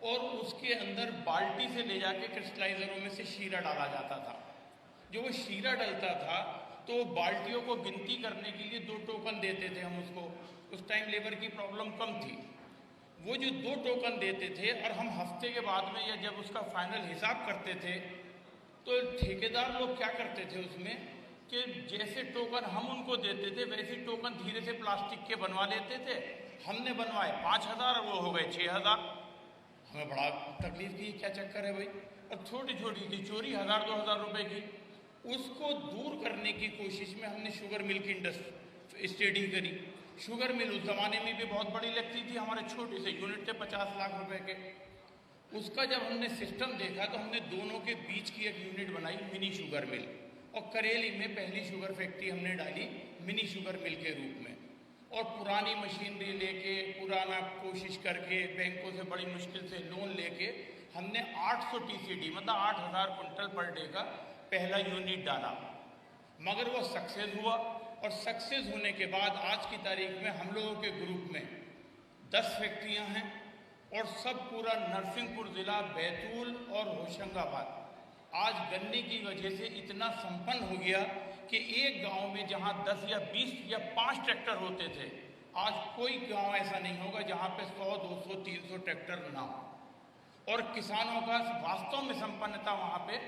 और उसके अंदर बाल्टी से ले जाके क्रिस्टलाइजरों में से शीरा डाला जाता था। जो वो शीरा डलता था तो बाल्टियों को गिनती करने के लिए 2 टोकन देते थे हम उसको। उस टाइम लेबर की प्रॉब्लम कम थी। वो जो 2 टोकन देते थे और हम हफ्ते के बाद में या जब उसका फाइनल हिसाब करते थे तो ठेकेदार लोग क्या करते थे उसमें कि जैसे टोकन हम उनको देते थे वैसे टोकन धीरे से प्लास्टिक के बनवा लेते थे। हमने बनवाए 5,000, वो हो गए 6,000। हमें बड़ा तकलीफ की, क्या चक्कर है भाई। और छोटी छोटी सी चोरी 1,000-2,000 रुपए की, उसको दूर करने की कोशिश में हमने शुगर मिल की स्टडी करी। शुगर मिल उस ज़माने में भी बहुत बड़ी लगती थी, हमारे छोटे से यूनिट थे 50 लाख रुपए के। उसका जब हमने सिस्टम देखा तो हमने दोनों के बीच की एक यूनिट बनाई, मिनी शुगर मिल, और करेली में पहली शुगर फैक्ट्री हमने डाली मिनी शुगर मिल के रूप में। और पुरानी मशीनरी लेके, पुराना कोशिश करके, बैंकों से बड़ी मुश्किल से लोन लेके हमने 800 TCD मतलब 8,000 कुंटल पर डे का पहला यूनिट डाला। मगर वो सक्सेस हुआ, और सक्सेस होने के बाद आज की तारीख में हम लोगों के ग्रुप में 10 फैक्ट्रियां हैं, और सब पूरा नरसिंहपुर ज़िला, बैतूल और होशंगाबाद आज गन्ने की वजह से इतना संपन्न हो गया कि एक गांव में जहां 10 या 20 या 5 ट्रैक्टर होते थे, आज कोई गांव ऐसा नहीं होगा जहां पे 100, 200, 300 ट्रैक्टर ना हो। और किसानों का वास्तव में संपन्नता वहां पे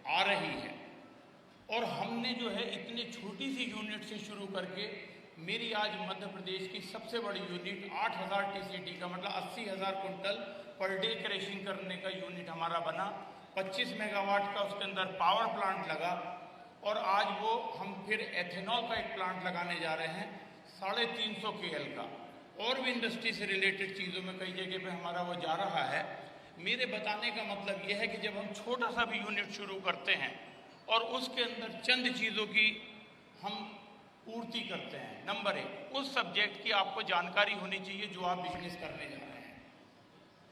आ रही है। और हमने जो है इतनी छोटी सी यूनिट से शुरू करके मेरी आज मध्य प्रदेश की सबसे बड़ी यूनिट 8,000 TCD का मतलब 80,000 कुंटल पर डे क्रशिंग करने का यूनिट हमारा बना। 25 मेगावाट का उसके अंदर पावर प्लांट लगा, और आज वो हम फिर एथेनॉल का एक प्लांट लगाने जा रहे हैं 350 KL का। और भी इंडस्ट्री से रिलेटेड चीज़ों में कई जगह पे हमारा वो जा रहा है। मेरे बताने का मतलब ये है कि जब हम छोटा सा भी यूनिट शुरू करते हैं और उसके अंदर चंद चीज़ों की हम पूर्ति करते हैं। नंबर 1, उस सब्जेक्ट की आपको जानकारी होनी चाहिए जो आप बिजनेस करने जा रहे हैं।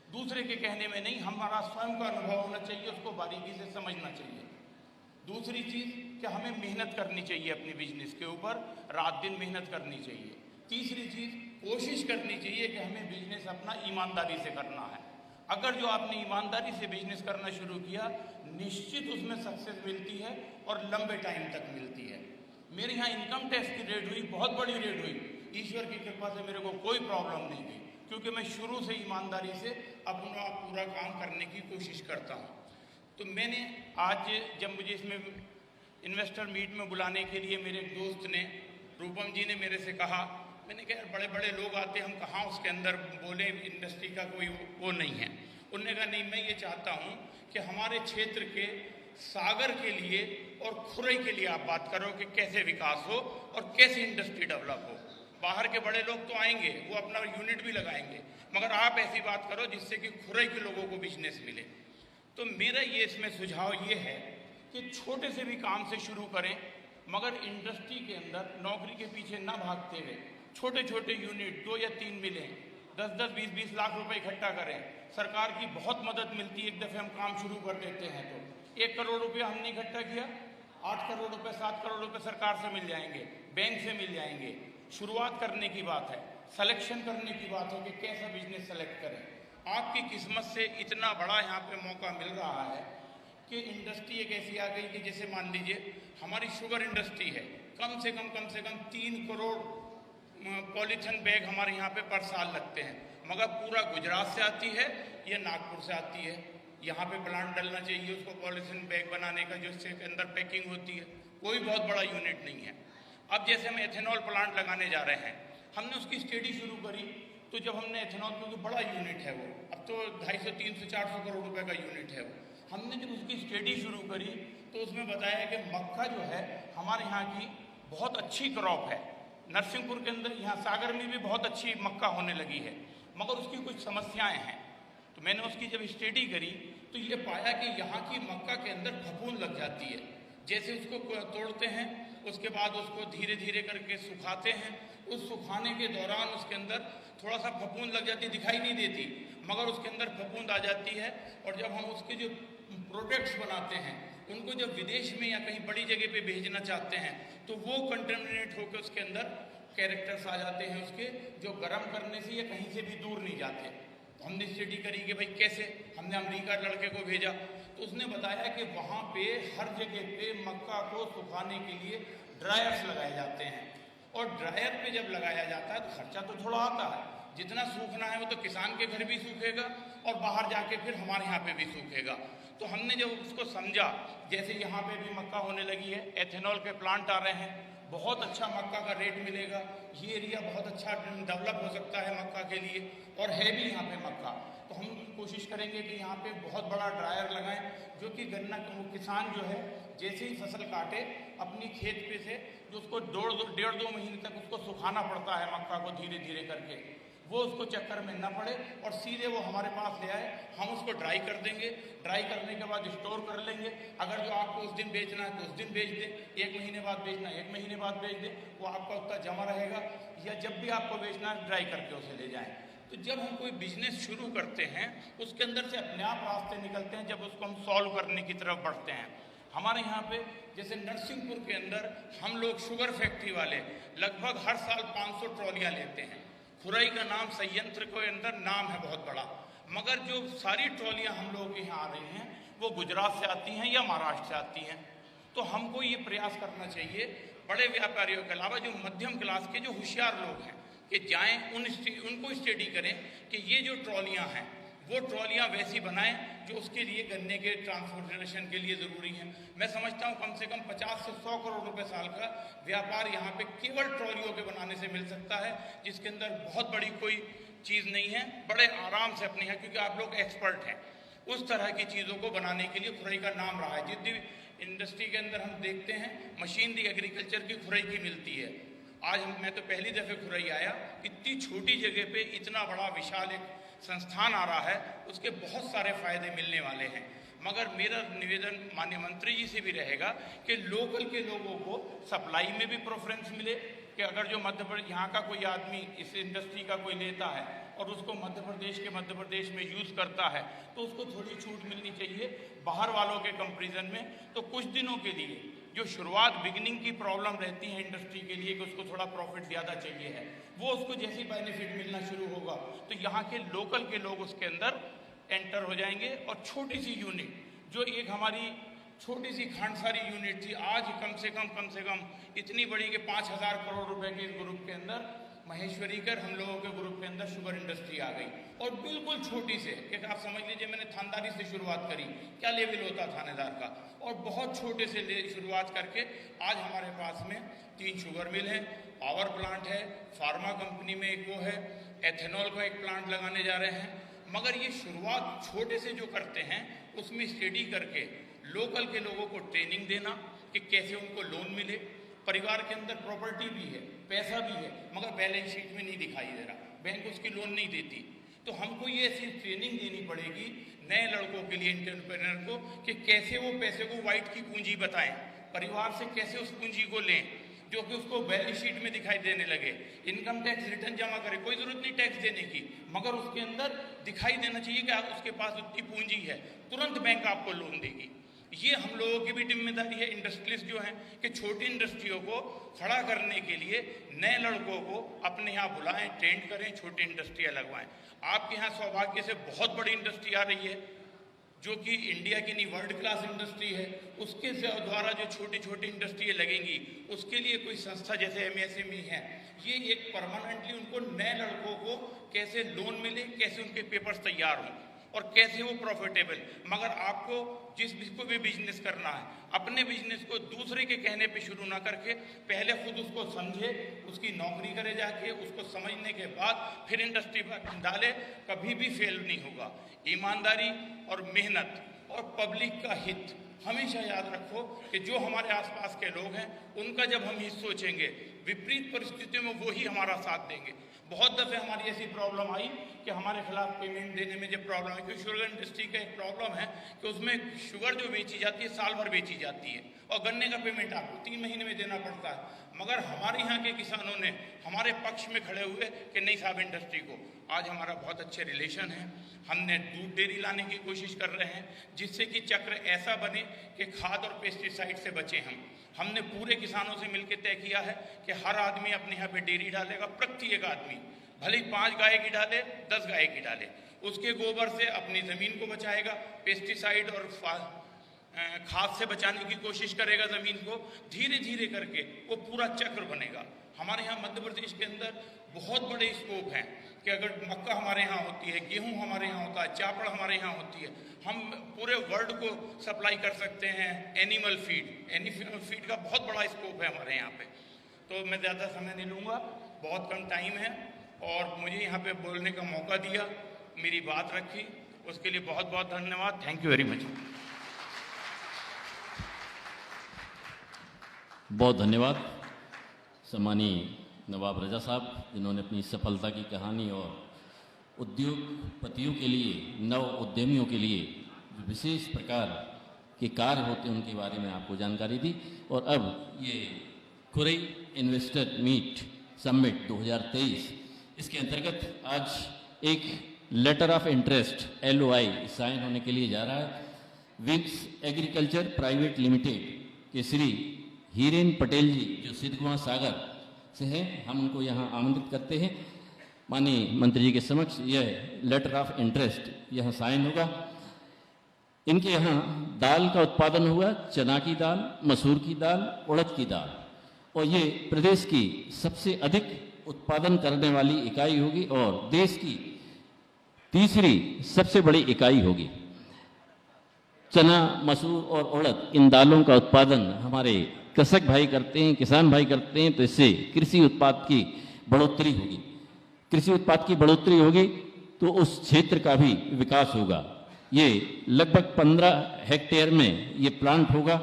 दूसरे के कहने में नहीं, हमारा स्वयं का अनुभव होना चाहिए, उसको बारीकी से समझना चाहिए। दूसरी चीज़ कि हमें मेहनत करनी चाहिए अपने बिजनेस के ऊपर, रात दिन मेहनत करनी चाहिए। तीसरी चीज़, कोशिश करनी चाहिए कि हमें बिजनेस अपना ईमानदारी से करना है। अगर जो आपने ईमानदारी से बिजनेस करना शुरू किया, निश्चित उसमें सक्सेस मिलती है और लंबे टाइम तक मिलती है। मेरे यहाँ इनकम टैक्स की रेड हुई, बहुत बड़ी रेड हुई, ईश्वर की कृपा से मेरे को कोई प्रॉब्लम नहीं हुई। क्योंकि मैं शुरू से ईमानदारी से अपना पूरा काम करने की कोशिश करता हूँ। तो मैंने आज जब मुझे इसमें इन्वेस्टर मीट में बुलाने के लिए मेरे एक दोस्त ने, रूपम जी ने मेरे से कहा, मैंने कहा बड़े बड़े लोग आते, हम कहाँ उसके अंदर बोले, इंडस्ट्री का कोई वो नहीं है। उन्होंने कहा नहीं, मैं ये चाहता हूँ कि हमारे क्षेत्र के सागर के लिए और खुरई के लिए आप बात करो कि कैसे विकास हो और कैसे इंडस्ट्री डेवलप हो। बाहर के बड़े लोग तो आएंगे, वो अपना यूनिट भी लगाएंगे, मगर आप ऐसी बात करो जिससे कि खुरई के लोगों को बिजनेस मिले। तो मेरा ये इसमें सुझाव ये है कि छोटे से भी काम से शुरू करें, मगर इंडस्ट्री के अंदर नौकरी के पीछे ना भागते हुए छोटे छोटे यूनिट 2 या 3 मिलें, 10-10, 20-20 लाख रुपए इकट्ठा करें। सरकार की बहुत मदद मिलती है, एक दफ़े हम काम शुरू कर देते हैं तो 1 करोड़ रुपया हमने इकट्ठा किया, 8 करोड़ रुपए 7 करोड़ रुपए सरकार से मिल जाएंगे, बैंक से मिल जाएंगे। शुरुआत करने की बात है, सिलेक्शन करने की बात है कि कैसा बिजनेस सेलेक्ट करें। आपकी किस्मत से इतना बड़ा यहाँ पे मौका मिल रहा है कि इंडस्ट्री एक ऐसी आ गई कि जैसे मान लीजिए हमारी शुगर इंडस्ट्री है, कम से कम 3 करोड़ पॉलीथीन बैग हमारे यहाँ पे पर साल लगते हैं, मगर पूरा गुजरात से आती है या नागपुर से आती है। यहाँ पे प्लांट डलना चाहिए उसको पॉलीथीन बैग बनाने का, जो इसके अंदर पैकिंग होती है, कोई बहुत बड़ा यूनिट नहीं है। अब जैसे हम एथेनॉल प्लांट लगाने जा रहे हैं, हमने उसकी स्टडी शुरू करी, तो जब हमने एथेनॉल, क्योंकि बड़ा यूनिट है वो, अब तो 250, 300, 400 करोड़ रुपए का यूनिट है वो, हमने जब उसकी स्टडी शुरू करी तो उसमें बताया कि मक्का जो है हमारे यहाँ की बहुत अच्छी क्रॉप है। नरसिंहपुर के अंदर, यहाँ सागर में भी बहुत अच्छी मक्का होने लगी है, मगर उसकी कुछ समस्याएं हैं। तो मैंने उसकी जब स्टडी करी तो ये पाया कि यहाँ की मक्का के अंदर फफूंद लग जाती है। जैसे उसको तोड़ते हैं, उसके बाद उसको धीरे धीरे करके सुखाते हैं, उस सुखाने के दौरान उसके अंदर थोड़ा सा फफूंद लग जाती, दिखाई नहीं देती, मगर उसके अंदर फफूंद आ जाती है। और जब हम उसके जो प्रोडक्ट्स बनाते हैं, उनको जब विदेश में या कहीं बड़ी जगह पे भेजना चाहते हैं, तो वो कंटेमिनेट होकर उसके अंदर कैरेक्टर्स आ जाते हैं उसके, जो गर्म करने से या कहीं से भी दूर नहीं जाते। तो हमने स्टडी करी कि भाई कैसे, हमने अमेरिका लड़के को भेजा, तो उसने बताया कि वहाँ पे हर जगह पे मक्का को सुखाने के लिए ड्रायर्स लगाए जाते हैं, और ड्रायर पे जब लगाया जाता है तो खर्चा तो थोड़ा आता है, जितना सूखना है वो तो किसान के घर भी सूखेगा और बाहर जाके फिर हमारे यहाँ पे भी सूखेगा। तो हमने जब उसको समझा, जैसे यहाँ पे भी मक्का होने लगी है, एथेनॉल के प्लांट आ रहे हैं, बहुत अच्छा मक्का का रेट मिलेगा, ये एरिया बहुत अच्छा डेवलप हो सकता है मक्का के लिए, और है भी यहाँ पे मक्का। तो हम कोशिश करेंगे कि यहाँ पे बहुत बड़ा ड्रायर लगाएं, जो कि गन्ना किसान जो है जैसे ही फसल काटे अपनी खेत पे से, जो उसको 1.5-2 महीने तक उसको सुखाना पड़ता है मक्का को धीरे धीरे करके, वो उसको चक्कर में न पड़े और सीधे वो हमारे पास ले आए, हम उसको ड्राई कर देंगे। ड्राई करने के बाद स्टोर कर लेंगे। अगर जो आपको उस दिन बेचना है तो उस दिन बेच दे, 1 महीने बाद बेचना है 1 महीने बाद बेच दे, वो आपका उतना जमा रहेगा। या जब भी आपको बेचना है ड्राई करके उसे ले जाएं। तो जब हम कोई बिजनेस शुरू करते हैं, उसके अंदर से अपने आप रास्ते निकलते हैं, जब उसको हम सॉल्व करने की तरफ बढ़ते हैं। हमारे यहाँ पे जैसे नरसिंहपुर के अंदर हम लोग शुगर फैक्ट्री वाले लगभग हर साल 500 ट्रॉलियाँ लेते हैं। खुरई का नाम संयंत्र के अंदर नाम है बहुत बड़ा, मगर जो सारी ट्रॉलियाँ हम लोगों के यहाँ आ रही हैं वो गुजरात से आती हैं या महाराष्ट्र से आती हैं। तो हमको ये प्रयास करना चाहिए, बड़े व्यापारियों के अलावा जो मध्यम क्लास के जो होशियार लोग हैं, कि जाएं उनको स्टडी करें कि ये जो ट्रॉलियाँ हैं वो ट्रॉलियाँ वैसी बनाएं जो उसके लिए गन्ने के ट्रांसपोर्टेशन के लिए ज़रूरी हैं। मैं समझता हूँ कम से कम 50 से 100 करोड़ रुपए साल का व्यापार यहाँ पे केवल ट्रॉलियों के बनाने से मिल सकता है, जिसके अंदर बहुत बड़ी कोई चीज़ नहीं है, बड़े आराम से अपने यहाँ, क्योंकि आप लोग एक्सपर्ट हैं उस तरह की चीज़ों को बनाने के लिए खुरई का नाम रहा है। जितनी इंडस्ट्री के अंदर हम देखते हैं मशीनरी एग्रीकल्चर की खुरई की मिलती है। आज मैं तो पहली दफ़े खुरई आया, इतनी छोटी जगह पे इतना बड़ा विशाल एक संस्थान आ रहा है, उसके बहुत सारे फायदे मिलने वाले हैं। मगर मेरा निवेदन माननीय मंत्री जी से भी रहेगा कि लोकल के लोगों को सप्लाई में भी प्रेफरेंस मिले, कि अगर जो मध्य प्रदेश यहाँ का कोई आदमी इस इंडस्ट्री का कोई लेता है और उसको मध्य प्रदेश में यूज़ करता है तो उसको थोड़ी छूट मिलनी चाहिए बाहर वालों के कंपैरिजन में। तो कुछ दिनों के लिए जो शुरुआत बिगिनिंग की प्रॉब्लम रहती है इंडस्ट्री के लिए कि उसको थोड़ा प्रॉफिट ज़्यादा चाहिए है, वो उसको जैसे बेनिफिट मिलना शुरू होगा तो यहाँ के लोकल के लोग उसके अंदर एंटर हो जाएंगे। और छोटी सी यूनिट, जो एक हमारी छोटी सी खांडसारी यूनिट थी, आज कम से कम इतनी बड़ी कि 5,000 करोड़ रुपए के इस ग्रुप के अंदर महेश्वरीकर हम लोगों के ग्रुप के अंदर शुगर इंडस्ट्री आ गई और बिल्कुल छोटी से, कि आप समझ लीजिए मैंने थानेदारी से शुरुआत करी, क्या लेवल होता थानेदार का, और बहुत छोटे से शुरुआत करके आज हमारे पास में 3 शुगर मिल हैं, पावर प्लांट है, फार्मा कंपनी में एक वो है, एथेनॉल का एक प्लांट लगाने जा रहे हैं। मगर ये शुरुआत छोटे से जो करते हैं उसमें स्टडी करके लोकल के लोगों को ट्रेनिंग देना कि कैसे उनको लोन मिले। परिवार के अंदर प्रॉपर्टी भी है, पैसा भी है, मगर बैलेंस शीट में नहीं दिखाई दे रहा, बैंक उसकी लोन नहीं देती। तो हमको ये ऐसी ट्रेनिंग देनी पड़ेगी नए लड़कों के लिए, एंटरप्रेन्योर को, कि कैसे वो पैसे को वाइट की पूंजी बताएं, परिवार से कैसे उस पूंजी को लें जो कि उसको बैलेंस शीट में दिखाई देने लगे। इनकम टैक्स रिटर्न जमा करे, कोई जरूरत नहीं टैक्स देने की, मगर उसके अंदर दिखाई देना चाहिए कि उसके पास उतनी पूंजी है, तुरंत बैंक आपको लोन देगी। ये हम लोगों की भी जिम्मेदारी है, इंडस्ट्रियलिस्ट जो हैं, कि छोटी इंडस्ट्रियों को खड़ा करने के लिए नए लड़कों को अपने यहाँ बुलाएं, ट्रेंड करें, छोटी इंडस्ट्रियाँ लगवाएं। आपके यहाँ सौभाग्य से बहुत बड़ी इंडस्ट्री आ रही है जो कि इंडिया की नहीं वर्ल्ड क्लास इंडस्ट्री है, उसके द्वारा जो छोटी छोटी इंडस्ट्रियाँ लगेंगी उसके लिए कोई संस्था जैसे MSME है, ये एक परमानेंटली उनको नए लड़कों को कैसे लोन मिले, कैसे उनके पेपर्स तैयार हों और कैसे वो प्रॉफिटेबल। मगर आपको जिसको भी बिजनेस करना है, अपने बिजनेस को दूसरे के कहने पे शुरू ना करके पहले खुद उसको समझे, उसकी नौकरी करे जाके, उसको समझने के बाद फिर इंडस्ट्री में डाले, कभी भी फेल नहीं होगा। ईमानदारी और मेहनत और पब्लिक का हित हमेशा याद रखो कि जो हमारे आसपास के लोग हैं उनका जब हम हित सोचेंगे, विपरीत परिस्थितियों में वो ही हमारा साथ देंगे। बहुत दफ़े हमारी ऐसी प्रॉब्लम आई कि हमारे खिलाफ पेमेंट देने में जब प्रॉब्लम है, क्योंकि शुगर इंडस्ट्री का एक प्रॉब्लम है कि उसमें शुगर जो बेची जाती है साल भर बेची जाती है और गन्ने का पेमेंट आपको 3 महीने में देना पड़ता है। मगर हमारे यहाँ के किसानों ने हमारे पक्ष में खड़े हुए कि नहीं साहब, इंडस्ट्री को आज हमारा बहुत अच्छे रिलेशन है, हमने दूध डेयरी लाने की कोशिश कर रहे हैं जिससे कि चक्र ऐसा बने कि खाद और पेस्टिसाइड से बचें। हमने पूरे किसानों से मिलकर तय किया है कि हर आदमी अपने यहाँ पे डेयरी डालेगा, प्रत्येक आदमी, भले ही 5 गाय की डाले, 10 गाय की डाले, उसके गोबर से अपनी ज़मीन को बचाएगा, पेस्टिसाइड और खाद से बचाने की कोशिश करेगा ज़मीन को। धीरे धीरे करके वो पूरा चक्र बनेगा। हमारे यहाँ मध्य प्रदेश के अंदर बहुत बड़े स्कोप हैं कि अगर मक्का हमारे यहाँ होती है, गेहूँ हमारे यहाँ होता है, चावल हमारे यहाँ होती है, हम पूरे वर्ल्ड को सप्लाई कर सकते हैं। एनिमल फीड का बहुत बड़ा स्कोप है हमारे यहाँ पे। तो मैं ज़्यादा समय नहीं लूँगा, बहुत कम टाइम है, और मुझे यहाँ पे बोलने का मौका दिया, मेरी बात रखी, उसके लिए बहुत बहुत धन्यवाद। Thank you very much. बहुत धन्यवाद सम्मानीय नवाब रजा साहब, जिन्होंने अपनी सफलता की कहानी और उद्योगपतियों के लिए, नव उद्यमियों के लिए जो विशेष प्रकार के कार्य होते हैं उनके बारे में आपको जानकारी दी। और अब ये खुरई इन्वेस्टर मीट समिट 2023, इसके अंतर्गत आज एक letter of interest LOI sign होने के लिए जा रहा है। विंग्स एग्रीकल्चर प्राइवेट लिमिटेड के श्री हीरेन पटेल जी जो सिद्धकुआं सागर से हैं, हम उनको यहाँ आमंत्रित करते हैं। माननीय मंत्री जी के समक्ष यह लेटर ऑफ इंटरेस्ट यहाँ साइन होगा। इनके यहाँ दाल का उत्पादन हुआ, चना की दाल, मसूर की दाल, उड़द की दाल, और ये प्रदेश की सबसे अधिक उत्पादन करने वाली इकाई होगी और देश की तीसरी सबसे बड़ी इकाई होगी। चना, मसूर और उड़द, इन दालों का उत्पादन हमारे कृषक भाई करते हैं, किसान भाई करते हैं, तो इससे कृषि उत्पाद की बढ़ोतरी होगी। कृषि उत्पाद की बढ़ोतरी होगी तो उस क्षेत्र का भी विकास होगा। ये लगभग 15 हेक्टेयर में ये प्लांट होगा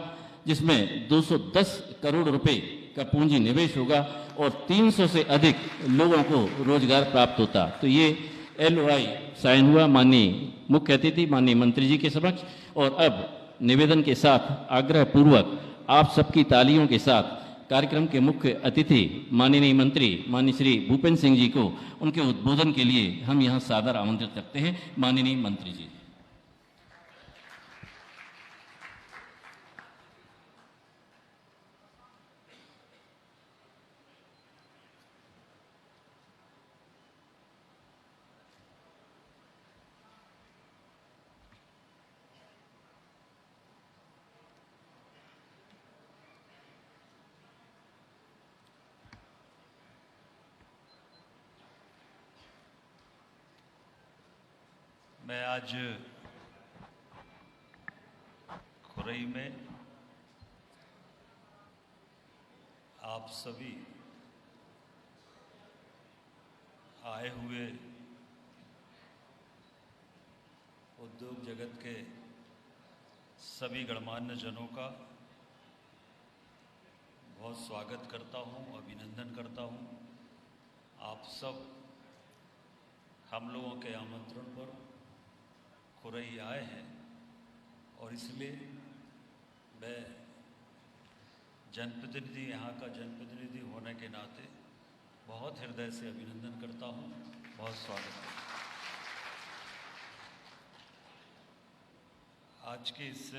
जिसमें 210 करोड़ रुपए का पूंजी निवेश होगा और 300 से अधिक लोगों को रोजगार प्राप्त होता। तो ये LOI साइन हुआ माननीय मुख्य अतिथि, माननीय मंत्री जी के समक्ष। और अब निवेदन के साथ आग्रह पूर्वक आप सबकी तालियों के साथ कार्यक्रम के मुख्य अतिथि माननीय मंत्री माननीय श्री भूपेंद्र सिंह जी को उनके उद्बोधन के लिए हम यहाँ सादर आमंत्रित करते हैं। माननीय मंत्री जी। मैं आज खुरई में आप सभी आए हुए उद्योग जगत के सभी गणमान्य जनों का बहुत स्वागत करता हूं, अभिनंदन करता हूं। आप सब हम लोगों के आमंत्रण पर खुरई आए हैं और इसलिए मैं जनप्रतिनिधि, यहाँ का जनप्रतिनिधि होने के नाते बहुत हृदय से अभिनंदन करता हूँ, बहुत स्वागत है। आज के इस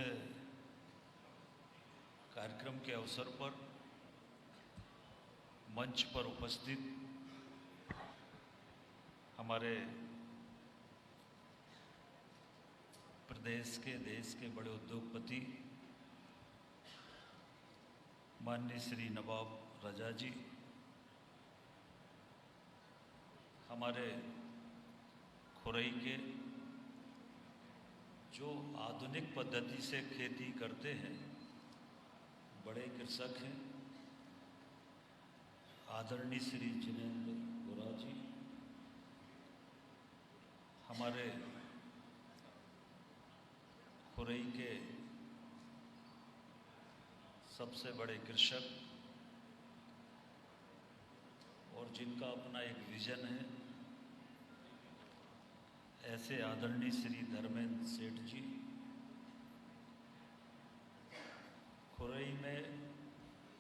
कार्यक्रम के अवसर पर मंच पर उपस्थित हमारे प्रदेश के, देश के बड़े उद्योगपति माननीय श्री नवाब रजा जी, हमारे खुरई के जो आधुनिक पद्धति से खेती करते हैं, बड़े कृषक हैं, आदरणीय श्री जिनेंद्र गोरा जी, हमारे खुरई के सबसे बड़े कृषक और जिनका अपना एक विजन है, ऐसे आदरणीय श्री धर्मेंद्र सेठ जी, खुरई में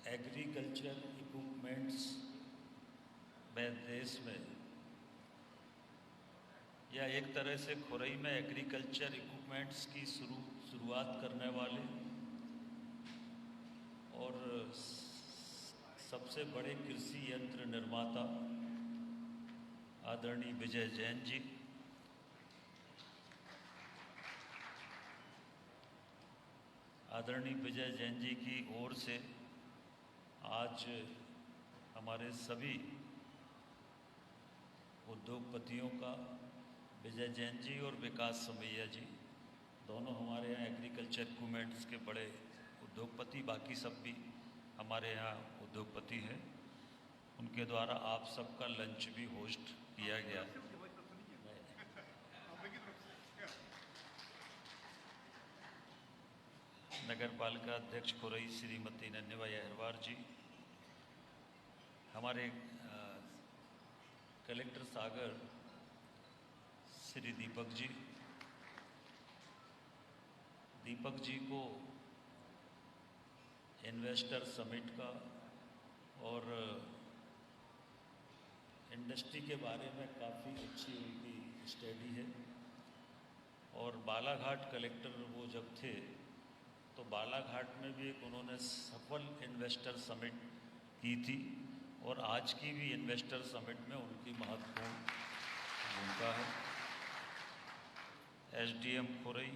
एग्रीकल्चर इक्विपमेंट्स में देश में या एक तरह से खुरई में एग्रीकल्चर इक्विपमेंट्स की शुरुआत करने वाले और सबसे बड़े कृषि यंत्र निर्माता आदरणीय विजय जैन जी, आदरणीय विजय जैन जी की ओर से आज हमारे सभी उद्योगपतियों का, विजय जैन जी और विकास समैया जी, दोनों हमारे यहाँ एग्रीकल्चर इक्विपमेंट्स के बड़े उद्योगपति, बाकी सब भी हमारे यहाँ उद्योगपति हैं, उनके द्वारा आप सबका लंच भी होस्ट किया गया। नगर पालिका अध्यक्ष खुरई श्रीमती नन्यवा अहरवार जी, हमारे कलेक्टर सागर श्री दीपक जी को इन्वेस्टर समिट का और इंडस्ट्री के बारे में काफ़ी अच्छी उनकी स्टडी है। और बालाघाट कलेक्टर वो जब थे तो बालाघाट में भी एक उन्होंने सफल इन्वेस्टर समिट की थी और आज की भी इन्वेस्टर समिट में उनकी महत्वपूर्ण भूमिका है। एसडीएम खुरई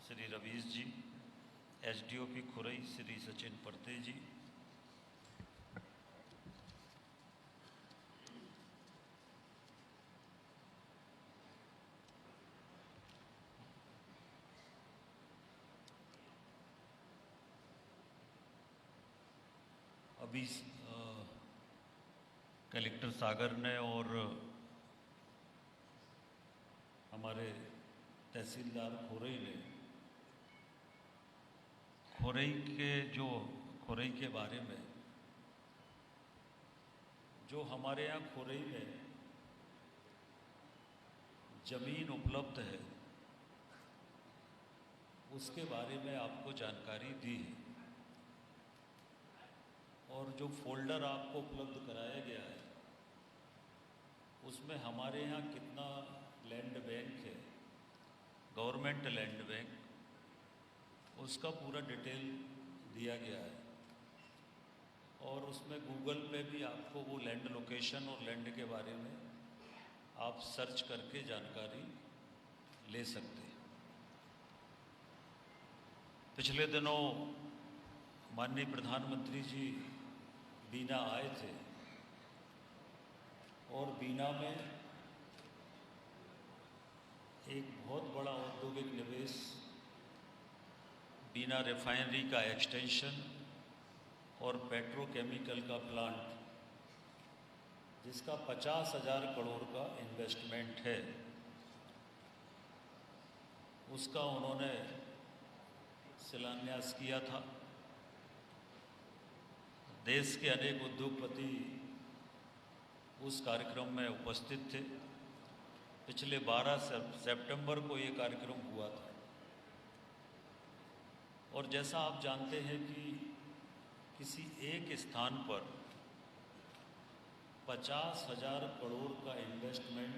श्री रवीश जी, एसडीओपी खुरई श्री सचिन परते जी, अभी कलेक्टर सागर ने और हमारे तहसीलदार खुरई ने खुरई के बारे में जो हमारे यहाँ खुरई में जमीन उपलब्ध है उसके बारे में आपको जानकारी दी है और जो फोल्डर आपको उपलब्ध कराया गया है उसमें हमारे यहाँ कितना लैंड बैंक है, गवर्नमेंट लैंड बैंक, उसका पूरा डिटेल दिया गया है और उसमें गूगल पे भी आपको वो लैंड लोकेशन और लैंड के बारे में आप सर्च करके जानकारी ले सकते हैं। पिछले दिनों माननीय प्रधानमंत्री जी बीना आए थे और बीना में एक बहुत बड़ा औद्योगिक निवेश बीना रिफाइनरी का एक्सटेंशन और पेट्रोकेमिकल का प्लांट, जिसका 50,000 करोड़ का इन्वेस्टमेंट है, उसका उन्होंने शिलान्यास किया था। देश के अनेक उद्योगपति उस कार्यक्रम में उपस्थित थे। पिछले 12 सितंबर को ये कार्यक्रम हुआ था। और जैसा आप जानते हैं कि किसी एक स्थान पर 50,000 करोड़ का इन्वेस्टमेंट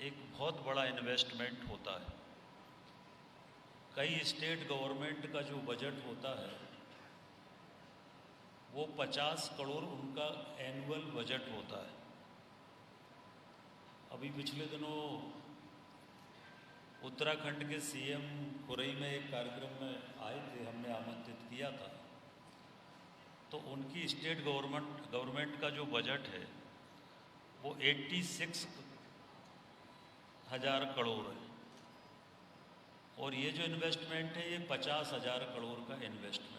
एक बहुत बड़ा इन्वेस्टमेंट होता है। कई स्टेट गवर्नमेंट का जो बजट होता है वो 50 करोड़ उनका एनुअल बजट होता है। अभी पिछले दिनों उत्तराखंड के सीएम खुरई में एक कार्यक्रम में आए थे, हमने आमंत्रित किया था। तो उनकी स्टेट गवर्नमेंट का जो बजट है वो 86,000 करोड़ है, और ये जो इन्वेस्टमेंट है ये 50,000 करोड़ का इन्वेस्टमेंट।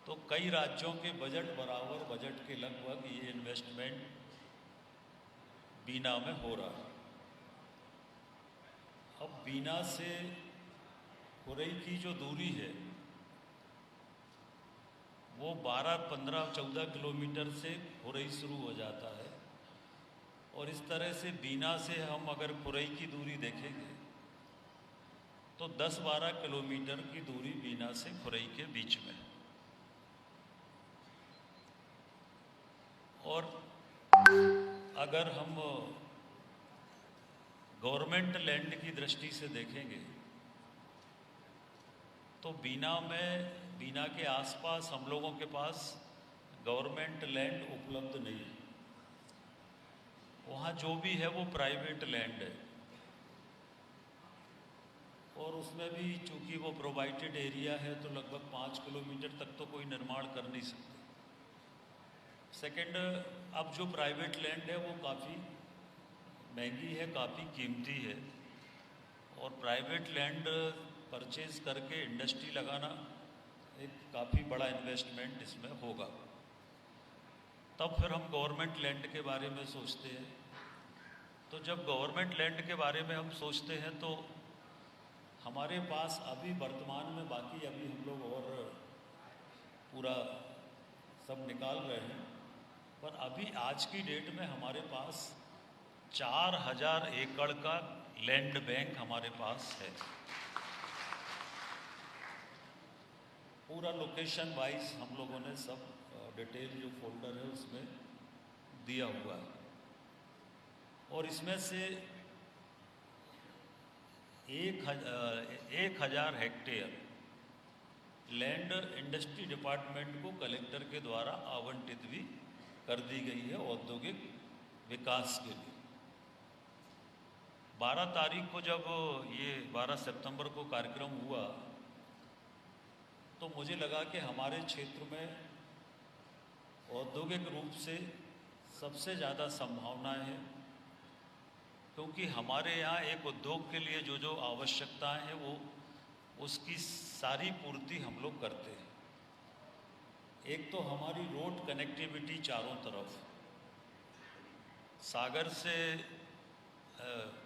तो कई राज्यों के बजट बराबर बजट के लगभग ये इन्वेस्टमेंट बीना में हो रहा है। अब बीना से खुरई की जो दूरी है वो 12, 15, 14 किलोमीटर से खुरई शुरू हो जाता है, और इस तरह से बीना से हम अगर खुरई की दूरी देखेंगे तो 10-12 किलोमीटर की दूरी बीना से खुरई के बीच में। और अगर हम गवर्नमेंट लैंड की दृष्टि से देखेंगे तो बीना के आसपास हम लोगों के पास गवर्नमेंट लैंड उपलब्ध नहीं है। वहाँ जो भी है वो प्राइवेट लैंड है, और उसमें भी चूंकि वो प्रोवाइडेड एरिया है तो लगभग 5 किलोमीटर तक तो कोई निर्माण कर नहीं सकते। सेकंड, अब जो प्राइवेट लैंड है वो काफ़ी महंगी है, काफ़ी कीमती है, और प्राइवेट लैंड परचेज करके इंडस्ट्री लगाना एक काफ़ी बड़ा इन्वेस्टमेंट इसमें होगा। तब फिर हम गवर्नमेंट लैंड के बारे में सोचते हैं। तो जब गवर्नमेंट लैंड के बारे में हम सोचते हैं तो हमारे पास अभी वर्तमान में, बाकी अभी हम लोग और पूरा सब निकाल रहे हैं, पर अभी आज की डेट में हमारे पास 4,000 एकड़ का लैंड बैंक हमारे पास है। पूरा लोकेशन वाइज हम लोगों ने सब डिटेल जो फोल्डर है उसमें दिया हुआ है, और इसमें से 1,000 हेक्टेयर लैंड इंडस्ट्री डिपार्टमेंट को कलेक्टर के द्वारा आवंटित भी कर दी गई है औद्योगिक विकास के लिए। 12 तारीख को जब ये 12 सितंबर को कार्यक्रम हुआ तो मुझे लगा कि हमारे क्षेत्र में औद्योगिक रूप से सबसे ज़्यादा संभावनाएं हैं, क्योंकि हमारे यहाँ एक उद्योग के लिए जो जो आवश्यकताएं हैं वो उसकी सारी पूर्ति हम लोग करते हैं। एक तो हमारी रोड कनेक्टिविटी चारों तरफ, सागर से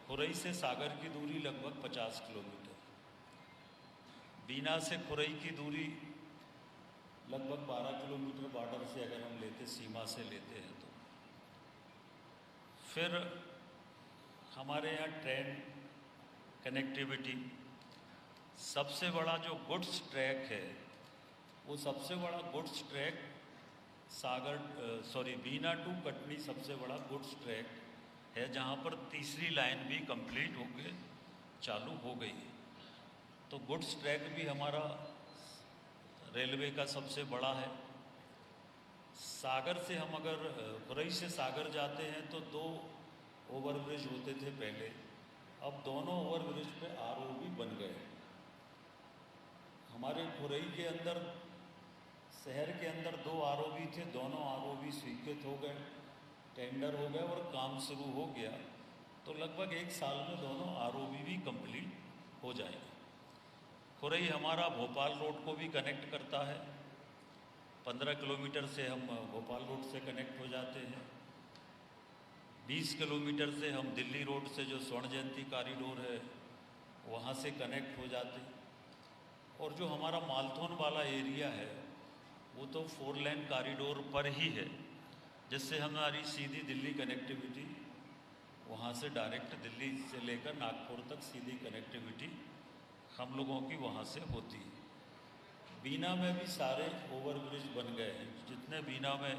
खुरई से सागर की दूरी लगभग 50 किलोमीटर, बीना से खुरई की दूरी लगभग 12 किलोमीटर बॉर्डर से अगर हम लेते, सीमा से लेते हैं तो। फिर हमारे यहाँ ट्रेन कनेक्टिविटी, सबसे बड़ा जो गुड्स ट्रैक है वो सबसे बड़ा goods track Bina to Katni सबसे बड़ा गुड्स ट्रैक है, जहाँ पर तीसरी लाइन भी कंप्लीट होके चालू हो गई है। तो गुड्स ट्रैक भी हमारा रेलवे का सबसे बड़ा है। सागर से हम अगर खुरई से सागर जाते हैं तो 2 ओवरब्रिज होते थे पहले, अब दोनों ओवरब्रिज पे आरओबी बन गए। हमारे खुरई के अंदर, शहर के अंदर 2 आरओबी थे, दोनों आरओबी स्वीकृत हो गए, टेंडर हो गए और काम शुरू हो गया। तो लगभग 1 साल में दोनों ROB भी कंप्लीट हो जाएंगे। खुरई हमारा भोपाल रोड को भी कनेक्ट करता है। 15 किलोमीटर से हम भोपाल रोड से कनेक्ट हो जाते हैं। 20 किलोमीटर से हम दिल्ली रोड से जो स्वर्ण जयंती कॉरिडोर है वहाँ से कनेक्ट हो जाते हैं। और जो हमारा मालथौन वाला एरिया है वो तो 4 लेन कॉरिडोर पर ही है, जिससे हमारी सीधी दिल्ली कनेक्टिविटी, वहाँ से डायरेक्ट दिल्ली से लेकर नागपुर तक सीधी कनेक्टिविटी हम लोगों की वहाँ से होती है। बीना में भी सारे ओवरब्रिज बन गए हैं। जितने बीना में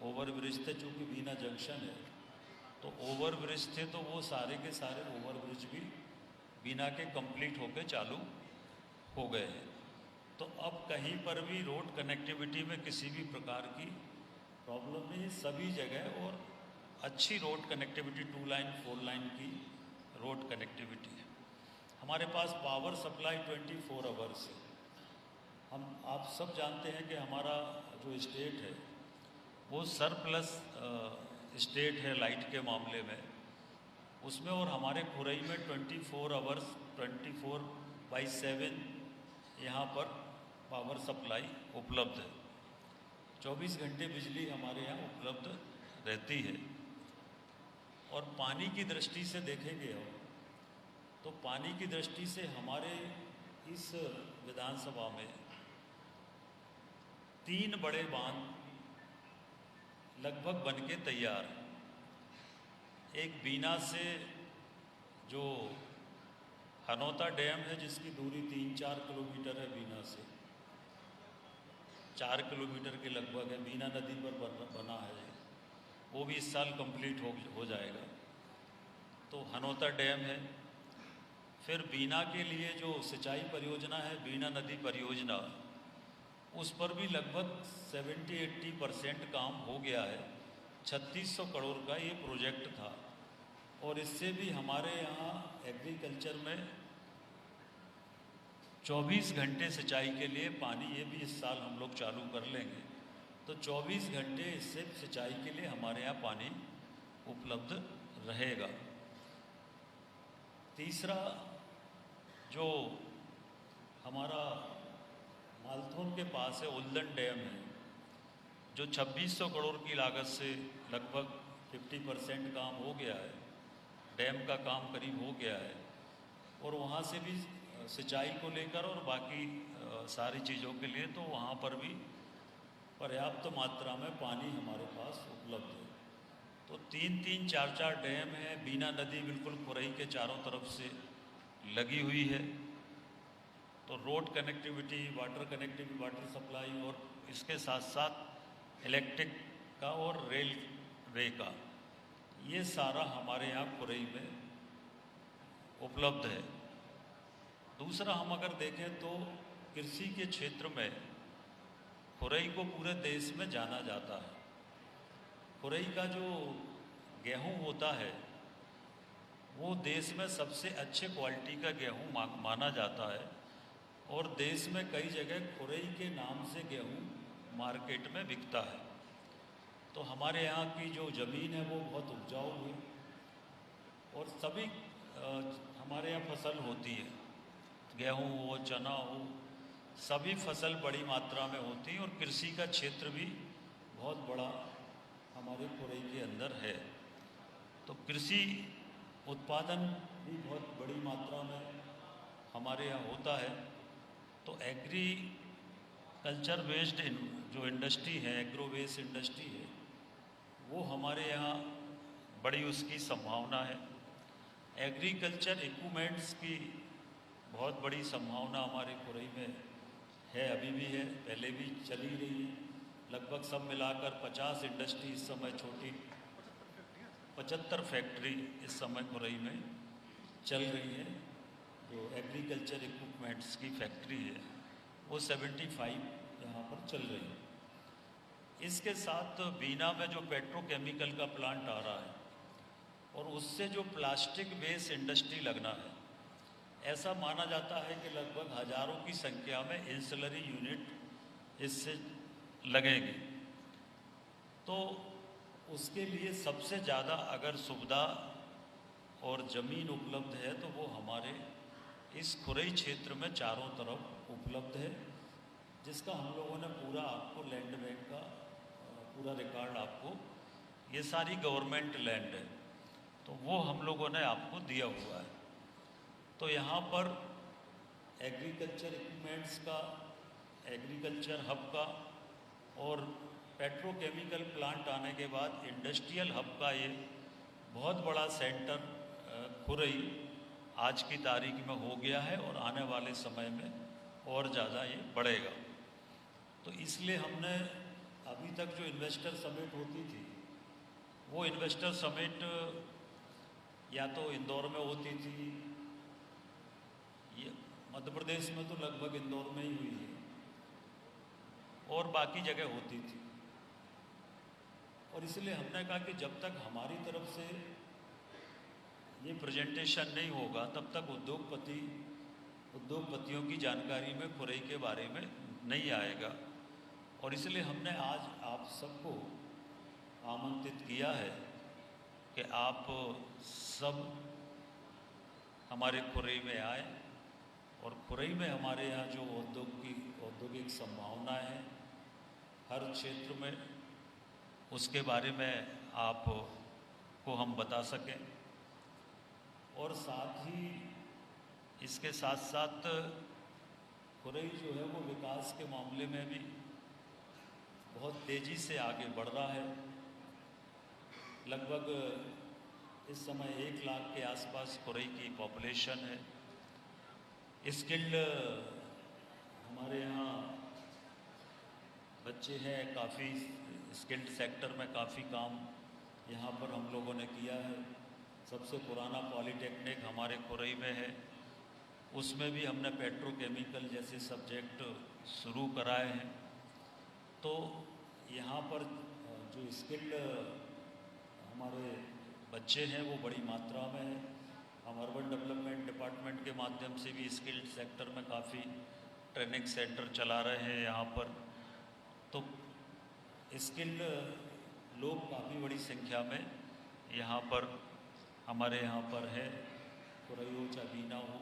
ओवरब्रिज थे, चूँकि बीना जंक्शन है तो ओवरब्रिज थे, तो वो सारे के सारे ओवरब्रिज भी बीना के कंप्लीट होकर चालू हो गए हैं। तो अब कहीं पर भी रोड कनेक्टिविटी में किसी भी प्रकार की प्रॉब्लम नहीं है, सभी जगह और अच्छी रोड कनेक्टिविटी 2 लाइन 4 लाइन की रोड कनेक्टिविटी है। हमारे पास पावर सप्लाई 24 आवर्स है। आप सब जानते हैं कि हमारा जो स्टेट है वो सरप्लस स्टेट है लाइट के मामले में, उसमें और हमारे खुरई में 24 आवर्स 24/7 यहाँ पर पावर सप्लाई उपलब्ध है। 24 घंटे बिजली हमारे यहाँ उपलब्ध रहती है। और पानी की दृष्टि से देखेंगे हम तो पानी की दृष्टि से हमारे इस विधानसभा में 3 बड़े बांध लगभग बनके तैयार हैं। एक बीना से जो हनौता डैम है जिसकी दूरी 3-4 किलोमीटर है बीना से, 4 किलोमीटर के लगभग है, बीना नदी पर बना है, वो भी इस साल कंप्लीट हो जाएगा। तो हनौता डैम है। फिर बीना के लिए जो सिंचाई परियोजना है बीना नदी परियोजना, उस पर भी लगभग 70-80% काम हो गया है। 3600 करोड़ का ये प्रोजेक्ट था और इससे भी हमारे यहाँ एग्रीकल्चर में 24 घंटे सिंचाई के लिए पानी, ये भी इस साल हम लोग चालू कर लेंगे। तो 24 घंटे इससे सिंचाई के लिए हमारे यहाँ पानी उपलब्ध रहेगा। तीसरा जो हमारा मालथौन के पास है उल्दन डैम है, जो 2600 करोड़ की लागत से लगभग 50% काम हो गया है। डैम का काम करीब हो गया है और वहाँ से भी सिंचाई को लेकर और बाकी सारी चीज़ों के लिए तो वहाँ पर भी पर्याप्त मात्रा में पानी हमारे पास उपलब्ध है। तो 3-3, 4-4 डैम है। बीना नदी बिल्कुल खुरई के चारों तरफ से लगी हुई है। तो रोड कनेक्टिविटी, वाटर सप्लाई और इसके साथ साथ इलेक्ट्रिक का और रेलवे का, ये सारा हमारे यहाँ खुरई में उपलब्ध है। दूसरा हम अगर देखें तो कृषि के क्षेत्र में खुरई को पूरे देश में जाना जाता है। खुरई का जो गेहूं होता है वो देश में सबसे अच्छे क्वालिटी का गेहूं माना जाता है और देश में कई जगह खुरई के नाम से गेहूं मार्केट में बिकता है। तो हमारे यहाँ की जो ज़मीन है वो बहुत उपजाऊ है और सभी हमारे यहाँ फसल होती है, गेहूं हो, चना हो, सभी फसल बड़ी मात्रा में होती है और कृषि का क्षेत्र भी बहुत बड़ा हमारे खुरई के अंदर है। तो कृषि उत्पादन भी बहुत बड़ी मात्रा में हमारे यहाँ होता है। तो एग्रीकल्चर बेस्ड जो इंडस्ट्री है, एग्रो बेस्ड इंडस्ट्री है, वो हमारे यहाँ बड़ी उसकी संभावना है। एग्रीकल्चर इक्विपमेंट्स की बहुत बड़ी संभावना हमारे खुरई में है, अभी भी है, पहले भी चली रही है। लगभग सब मिलाकर 50 इंडस्ट्री इस समय छोटी, 75 फैक्ट्री इस समय खुरई में चल रही है। जो एग्रीकल्चर इक्विपमेंट्स की फैक्ट्री है वो 75 यहाँ पर चल रही है। इसके साथ बीना में जो पेट्रोकेमिकल का प्लांट आ रहा है और उससे जो प्लास्टिक बेस्ड इंडस्ट्री लगना है, ऐसा माना जाता है कि लगभग हज़ारों की संख्या में इंसुलरी यूनिट इससे लगेंगे। तो उसके लिए सबसे ज़्यादा अगर सुविधा और ज़मीन उपलब्ध है तो वो हमारे इस खुरई क्षेत्र में चारों तरफ उपलब्ध है, जिसका हम लोगों ने पूरा आपको लैंड बैंक का पूरा रिकॉर्ड आपको, ये सारी गवर्नमेंट लैंड है तो वो हम लोगों ने आपको दिया हुआ है। तो यहाँ पर एग्रीकल्चर इक्विपमेंट्स का, एग्रीकल्चर हब का और पेट्रोकेमिकल प्लांट आने के बाद इंडस्ट्रियल हब का ये बहुत बड़ा सेंटर खुरई आज की तारीख में हो गया है और आने वाले समय में और ज़्यादा ये बढ़ेगा। तो इसलिए हमने अभी तक जो इन्वेस्टर समिट होती थी वो इन्वेस्टर समिट या तो इंदौर में होती थी, ये मध्य प्रदेश में तो लगभग इंदौर में ही हुई है और बाकी जगह होती थी। और इसलिए हमने कहा कि जब तक हमारी तरफ से ये प्रेजेंटेशन नहीं होगा तब तक उद्योगपतियों की जानकारी में खुरई के बारे में नहीं आएगा। और इसलिए हमने आज आप सबको आमंत्रित किया है कि आप सब हमारे खुरई में आए और खुरई में हमारे यहाँ जो औद्योगिक संभावनाएं हैं हर क्षेत्र में, उसके बारे में आपको हम बता सकें। और साथ ही इसके साथ साथ खुरई जो है वो विकास के मामले में भी बहुत तेज़ी से आगे बढ़ रहा है। लगभग इस समय 1 लाख के आसपास खुरई की पॉपुलेशन है। स्किल्ड हमारे यहाँ बच्चे हैं, काफ़ी स्किल्ड सेक्टर में काफ़ी काम यहाँ पर हम लोगों ने किया है। सबसे पुराना पॉलीटेक्निक हमारे खुरई में है, उसमें भी हमने पेट्रोकेमिकल जैसे सब्जेक्ट शुरू कराए हैं। तो यहाँ पर जो स्किल्ड हमारे बच्चे हैं वो बड़ी मात्रा में हैं। हम अर्बन डेवलपमेंट डिपार्टमेंट के माध्यम से भी स्किल्ड सेक्टर में काफ़ी ट्रेनिंग सेंटर चला रहे हैं यहाँ पर। तो स्किल्ड लोग काफ़ी बड़ी संख्या में यहाँ पर हमारे यहाँ पर है, खुरई हो चाहे बीना हो,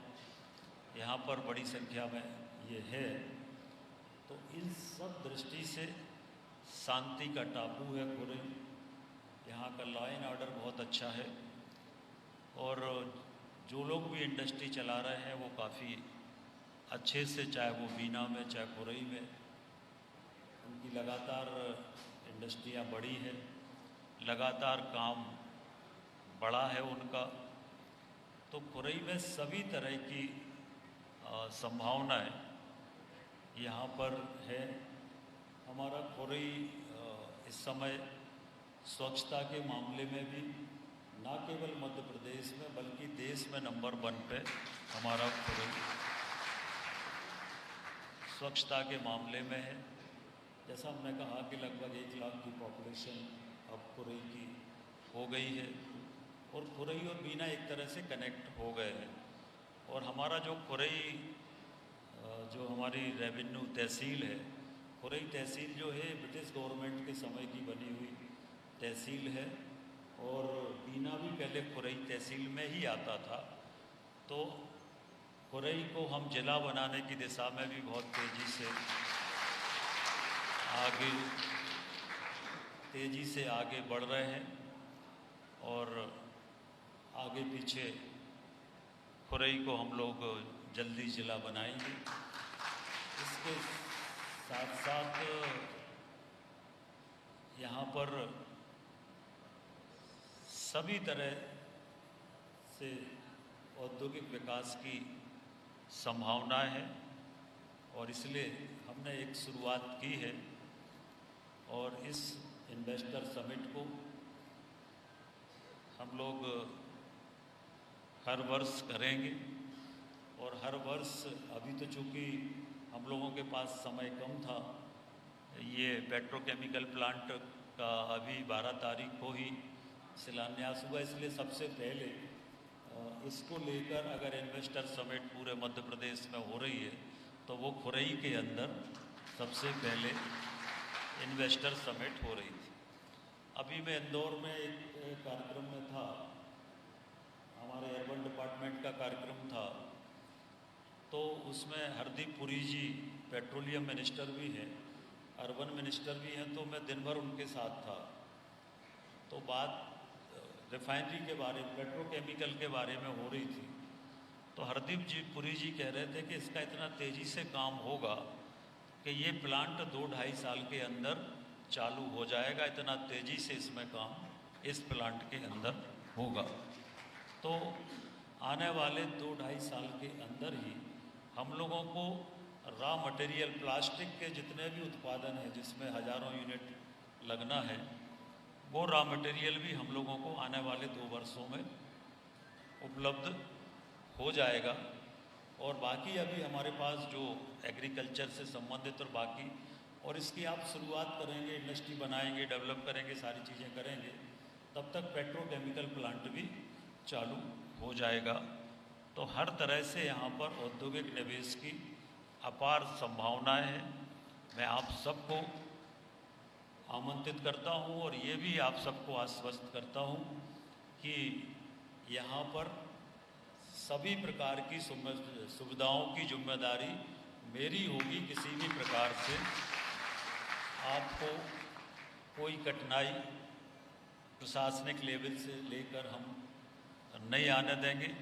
यहाँ पर बड़ी संख्या में ये है। तो इन सब दृष्टि से शांति का टापू है खुरई, यहाँ का लॉ एंड ऑर्डर बहुत अच्छा है और जो लोग भी इंडस्ट्री चला रहे हैं वो काफ़ी अच्छे से, चाहे वो बीना में चाहे खुरई में, उनकी लगातार इंडस्ट्रियाँ बढ़ी है, लगातार काम बढ़ा है उनका। तो खुरई में सभी तरह की संभावनाएं यहाँ पर है। हमारा खुरई इस समय स्वच्छता के मामले में भी न केवल मध्य प्रदेश में बल्कि देश में नंबर 1 पे हमारा खुरई स्वच्छता के मामले में है। जैसा हमने कहा कि लगभग 1 लाख की पॉपुलेशन अब खुरई की हो गई है और खुरई और बीना एक तरह से कनेक्ट हो गए हैं। और हमारा जो खुरई जो हमारी रेवेन्यू तहसील है, खुरई तहसील जो है ब्रिटिश गवर्नमेंट के समय की बनी हुई तहसील है और बीना भी पहले खुरई तहसील में ही आता था। तो खुरई को हम जिला बनाने की दिशा में भी बहुत तेज़ी से आगे बढ़ रहे हैं और आगे पीछे खुरई को हम लोग जल्दी जिला बनाएंगे। इसके साथ साथ यहाँ पर सभी तरह से औद्योगिक विकास की संभावनाएं हैं और इसलिए हमने एक शुरुआत की है और इस इन्वेस्टर समिट को हम लोग हर वर्ष करेंगे। और हर वर्ष, अभी तो चूँकि हम लोगों के पास समय कम था, ये पेट्रोकेमिकल प्लांट का अभी 12 तारीख को ही शिलान्यास हुआ, इसलिए सबसे पहले इसको लेकर अगर इन्वेस्टर समिट पूरे मध्य प्रदेश में हो रही है तो वो खुरई के अंदर सबसे पहले इन्वेस्टर समिट हो रही थी। अभी मैं इंदौर में एक कार्यक्रम में था, तो उसमें हरदीप पुरी जी पेट्रोलियम मिनिस्टर भी हैं, अर्बन मिनिस्टर भी हैं, तो मैं दिन भर उनके साथ था। तो बात रिफाइनरी के बारे में, पेट्रोकेमिकल के बारे में हो रही थी। तो हरदीप जी पुरी जी कह रहे थे कि इसका इतना तेज़ी से काम होगा कि ये प्लांट 2-2.5 साल के अंदर चालू हो जाएगा, इतना तेज़ी से इसमें काम इस प्लांट के अंदर होगा। तो आने वाले 2-2.5 साल के अंदर ही हम लोगों को रॉ मटेरियल प्लास्टिक के जितने भी उत्पादन हैं जिसमें हज़ारों यूनिट लगना है, वो रॉ मटेरियल भी हम लोगों को आने वाले 2 वर्षों में उपलब्ध हो जाएगा। और बाकी अभी हमारे पास जो एग्रीकल्चर से संबंधित और बाकी, और इसकी आप शुरुआत करेंगे, इंडस्ट्री बनाएंगे, डेवलप करेंगे, सारी चीज़ें करेंगे, तब तक पेट्रोकेमिकल प्लांट भी चालू हो जाएगा। तो हर तरह से यहाँ पर औद्योगिक निवेश की अपार संभावनाएं हैं। मैं आप सबको आमंत्रित करता हूँ और ये भी आप सबको आश्वस्त करता हूँ कि यहाँ पर सभी प्रकार की सुविधाओं की जिम्मेदारी मेरी होगी। किसी भी प्रकार से आपको कोई कठिनाई प्रशासनिक लेवल से लेकर हम नहीं आने देंगे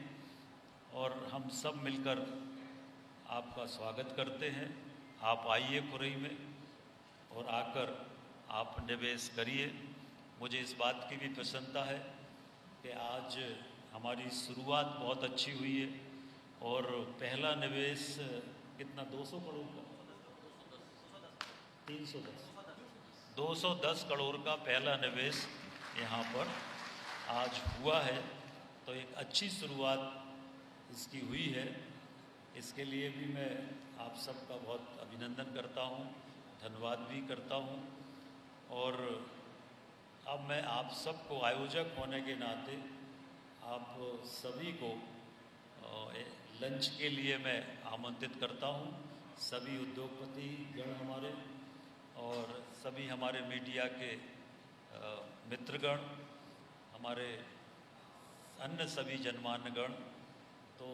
और हम सब मिलकर आपका स्वागत करते हैं। आप आइए खुरई में और आकर आप निवेश करिए। मुझे इस बात की भी प्रसन्नता है कि आज हमारी शुरुआत बहुत अच्छी हुई है और पहला निवेश कितना, 200 करोड़ का, 210 करोड़ का पहला निवेश यहाँ पर आज हुआ है। तो एक अच्छी शुरुआत इसकी हुई है। इसके लिए भी मैं आप सबका बहुत अभिनंदन करता हूँ, धन्यवाद भी करता हूँ। और अब मैं आप सबको आयोजक होने के नाते आप सभी को लंच के लिए मैं आमंत्रित करता हूँ। सभी उद्योगपति गण हमारे और सभी हमारे मीडिया के मित्रगण, हमारे अन्य सभी जनमान्य गण, तो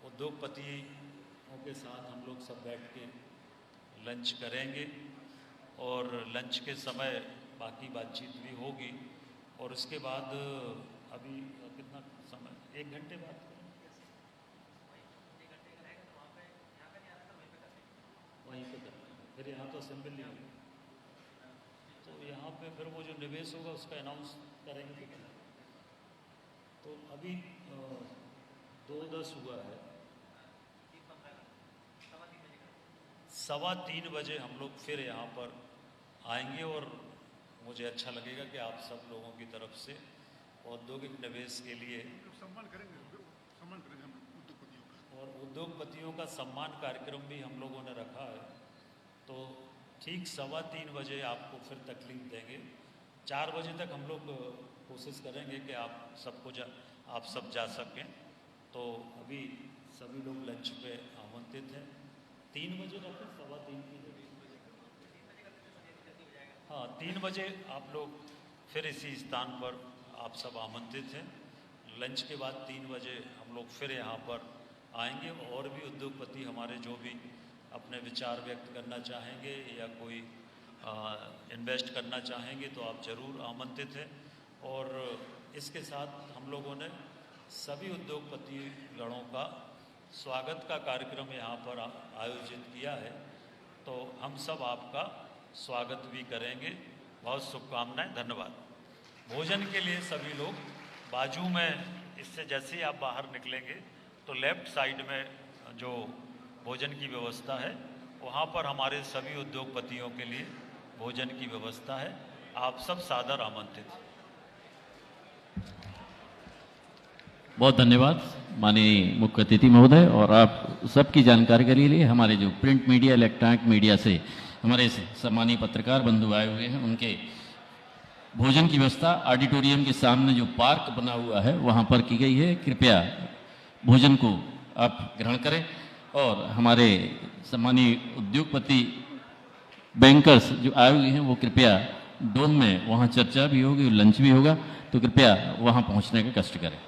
उद्योगपतियों के साथ हम लोग सब बैठ के लंच करेंगे और लंच के समय बाकी बातचीत भी होगी। और उसके बाद अभी कितना समय, 1 घंटे बाद वहीं पे करना है, फिर यहाँ तो असेंबली होगी, तो यहाँ पे फिर वो जो निवेश होगा उसका अनाउंस करेंगे। तो अभी 2:10 हुआ है, 2:15 बजे हम लोग फिर यहाँ पर आएंगे और मुझे अच्छा लगेगा कि आप सब लोगों की तरफ से औद्योगिक निवेश के लिए सम्मान करेंगे और उद्योगपतियों का सम्मान कार्यक्रम भी हम लोगों ने रखा है। तो ठीक 3:15 बजे आपको फिर तकलीफ देंगे। 4 बजे तक हम लोग कोशिश करेंगे कि आप सब जा सकें। तो अभी सभी लोग लंच पे आमंत्रित हैं। 3 बजे रखें, 3:15 की जगह। हाँ, 3 बजे आप लोग फिर इसी स्थान पर आप सब आमंत्रित हैं। लंच के बाद 3 बजे हम लोग फिर यहाँ पर आएंगे और भी उद्योगपति हमारे जो भी अपने विचार व्यक्त करना चाहेंगे या कोई इन्वेस्ट करना चाहेंगे तो आप ज़रूर आमंत्रित हैं। और इसके साथ हम लोगों ने सभी उद्योगपति गणों का स्वागत का कार्यक्रम यहाँ पर आयोजित किया है। तो हम सब आपका स्वागत भी करेंगे। बहुत शुभकामनाएं, धन्यवाद। भोजन के लिए सभी लोग बाजू में, इससे जैसे ही आप बाहर निकलेंगे तो लेफ्ट साइड में जो भोजन की व्यवस्था है वहाँ पर हमारे सभी उद्योगपतियों के लिए भोजन की व्यवस्था है। आप सब सादर आमंत्रित। बहुत धन्यवाद माननीय मुख्य अतिथि महोदय। और आप सबकी जानकारी के लिए हमारे जो प्रिंट मीडिया, इलेक्ट्रॉनिक मीडिया से हमारे सम्मानीय पत्रकार बंधु आए हुए हैं, उनके भोजन की व्यवस्था ऑडिटोरियम के सामने जो पार्क बना हुआ है वहाँ पर की गई है। कृपया भोजन को आप ग्रहण करें। और हमारे सम्मानीय उद्योगपति बैंकर्स जो आए हुए हैं वो कृपया डोम में, वहाँ चर्चा भी होगी, लंच भी होगा, तो कृपया वहाँ पहुँचने का कष्ट करें।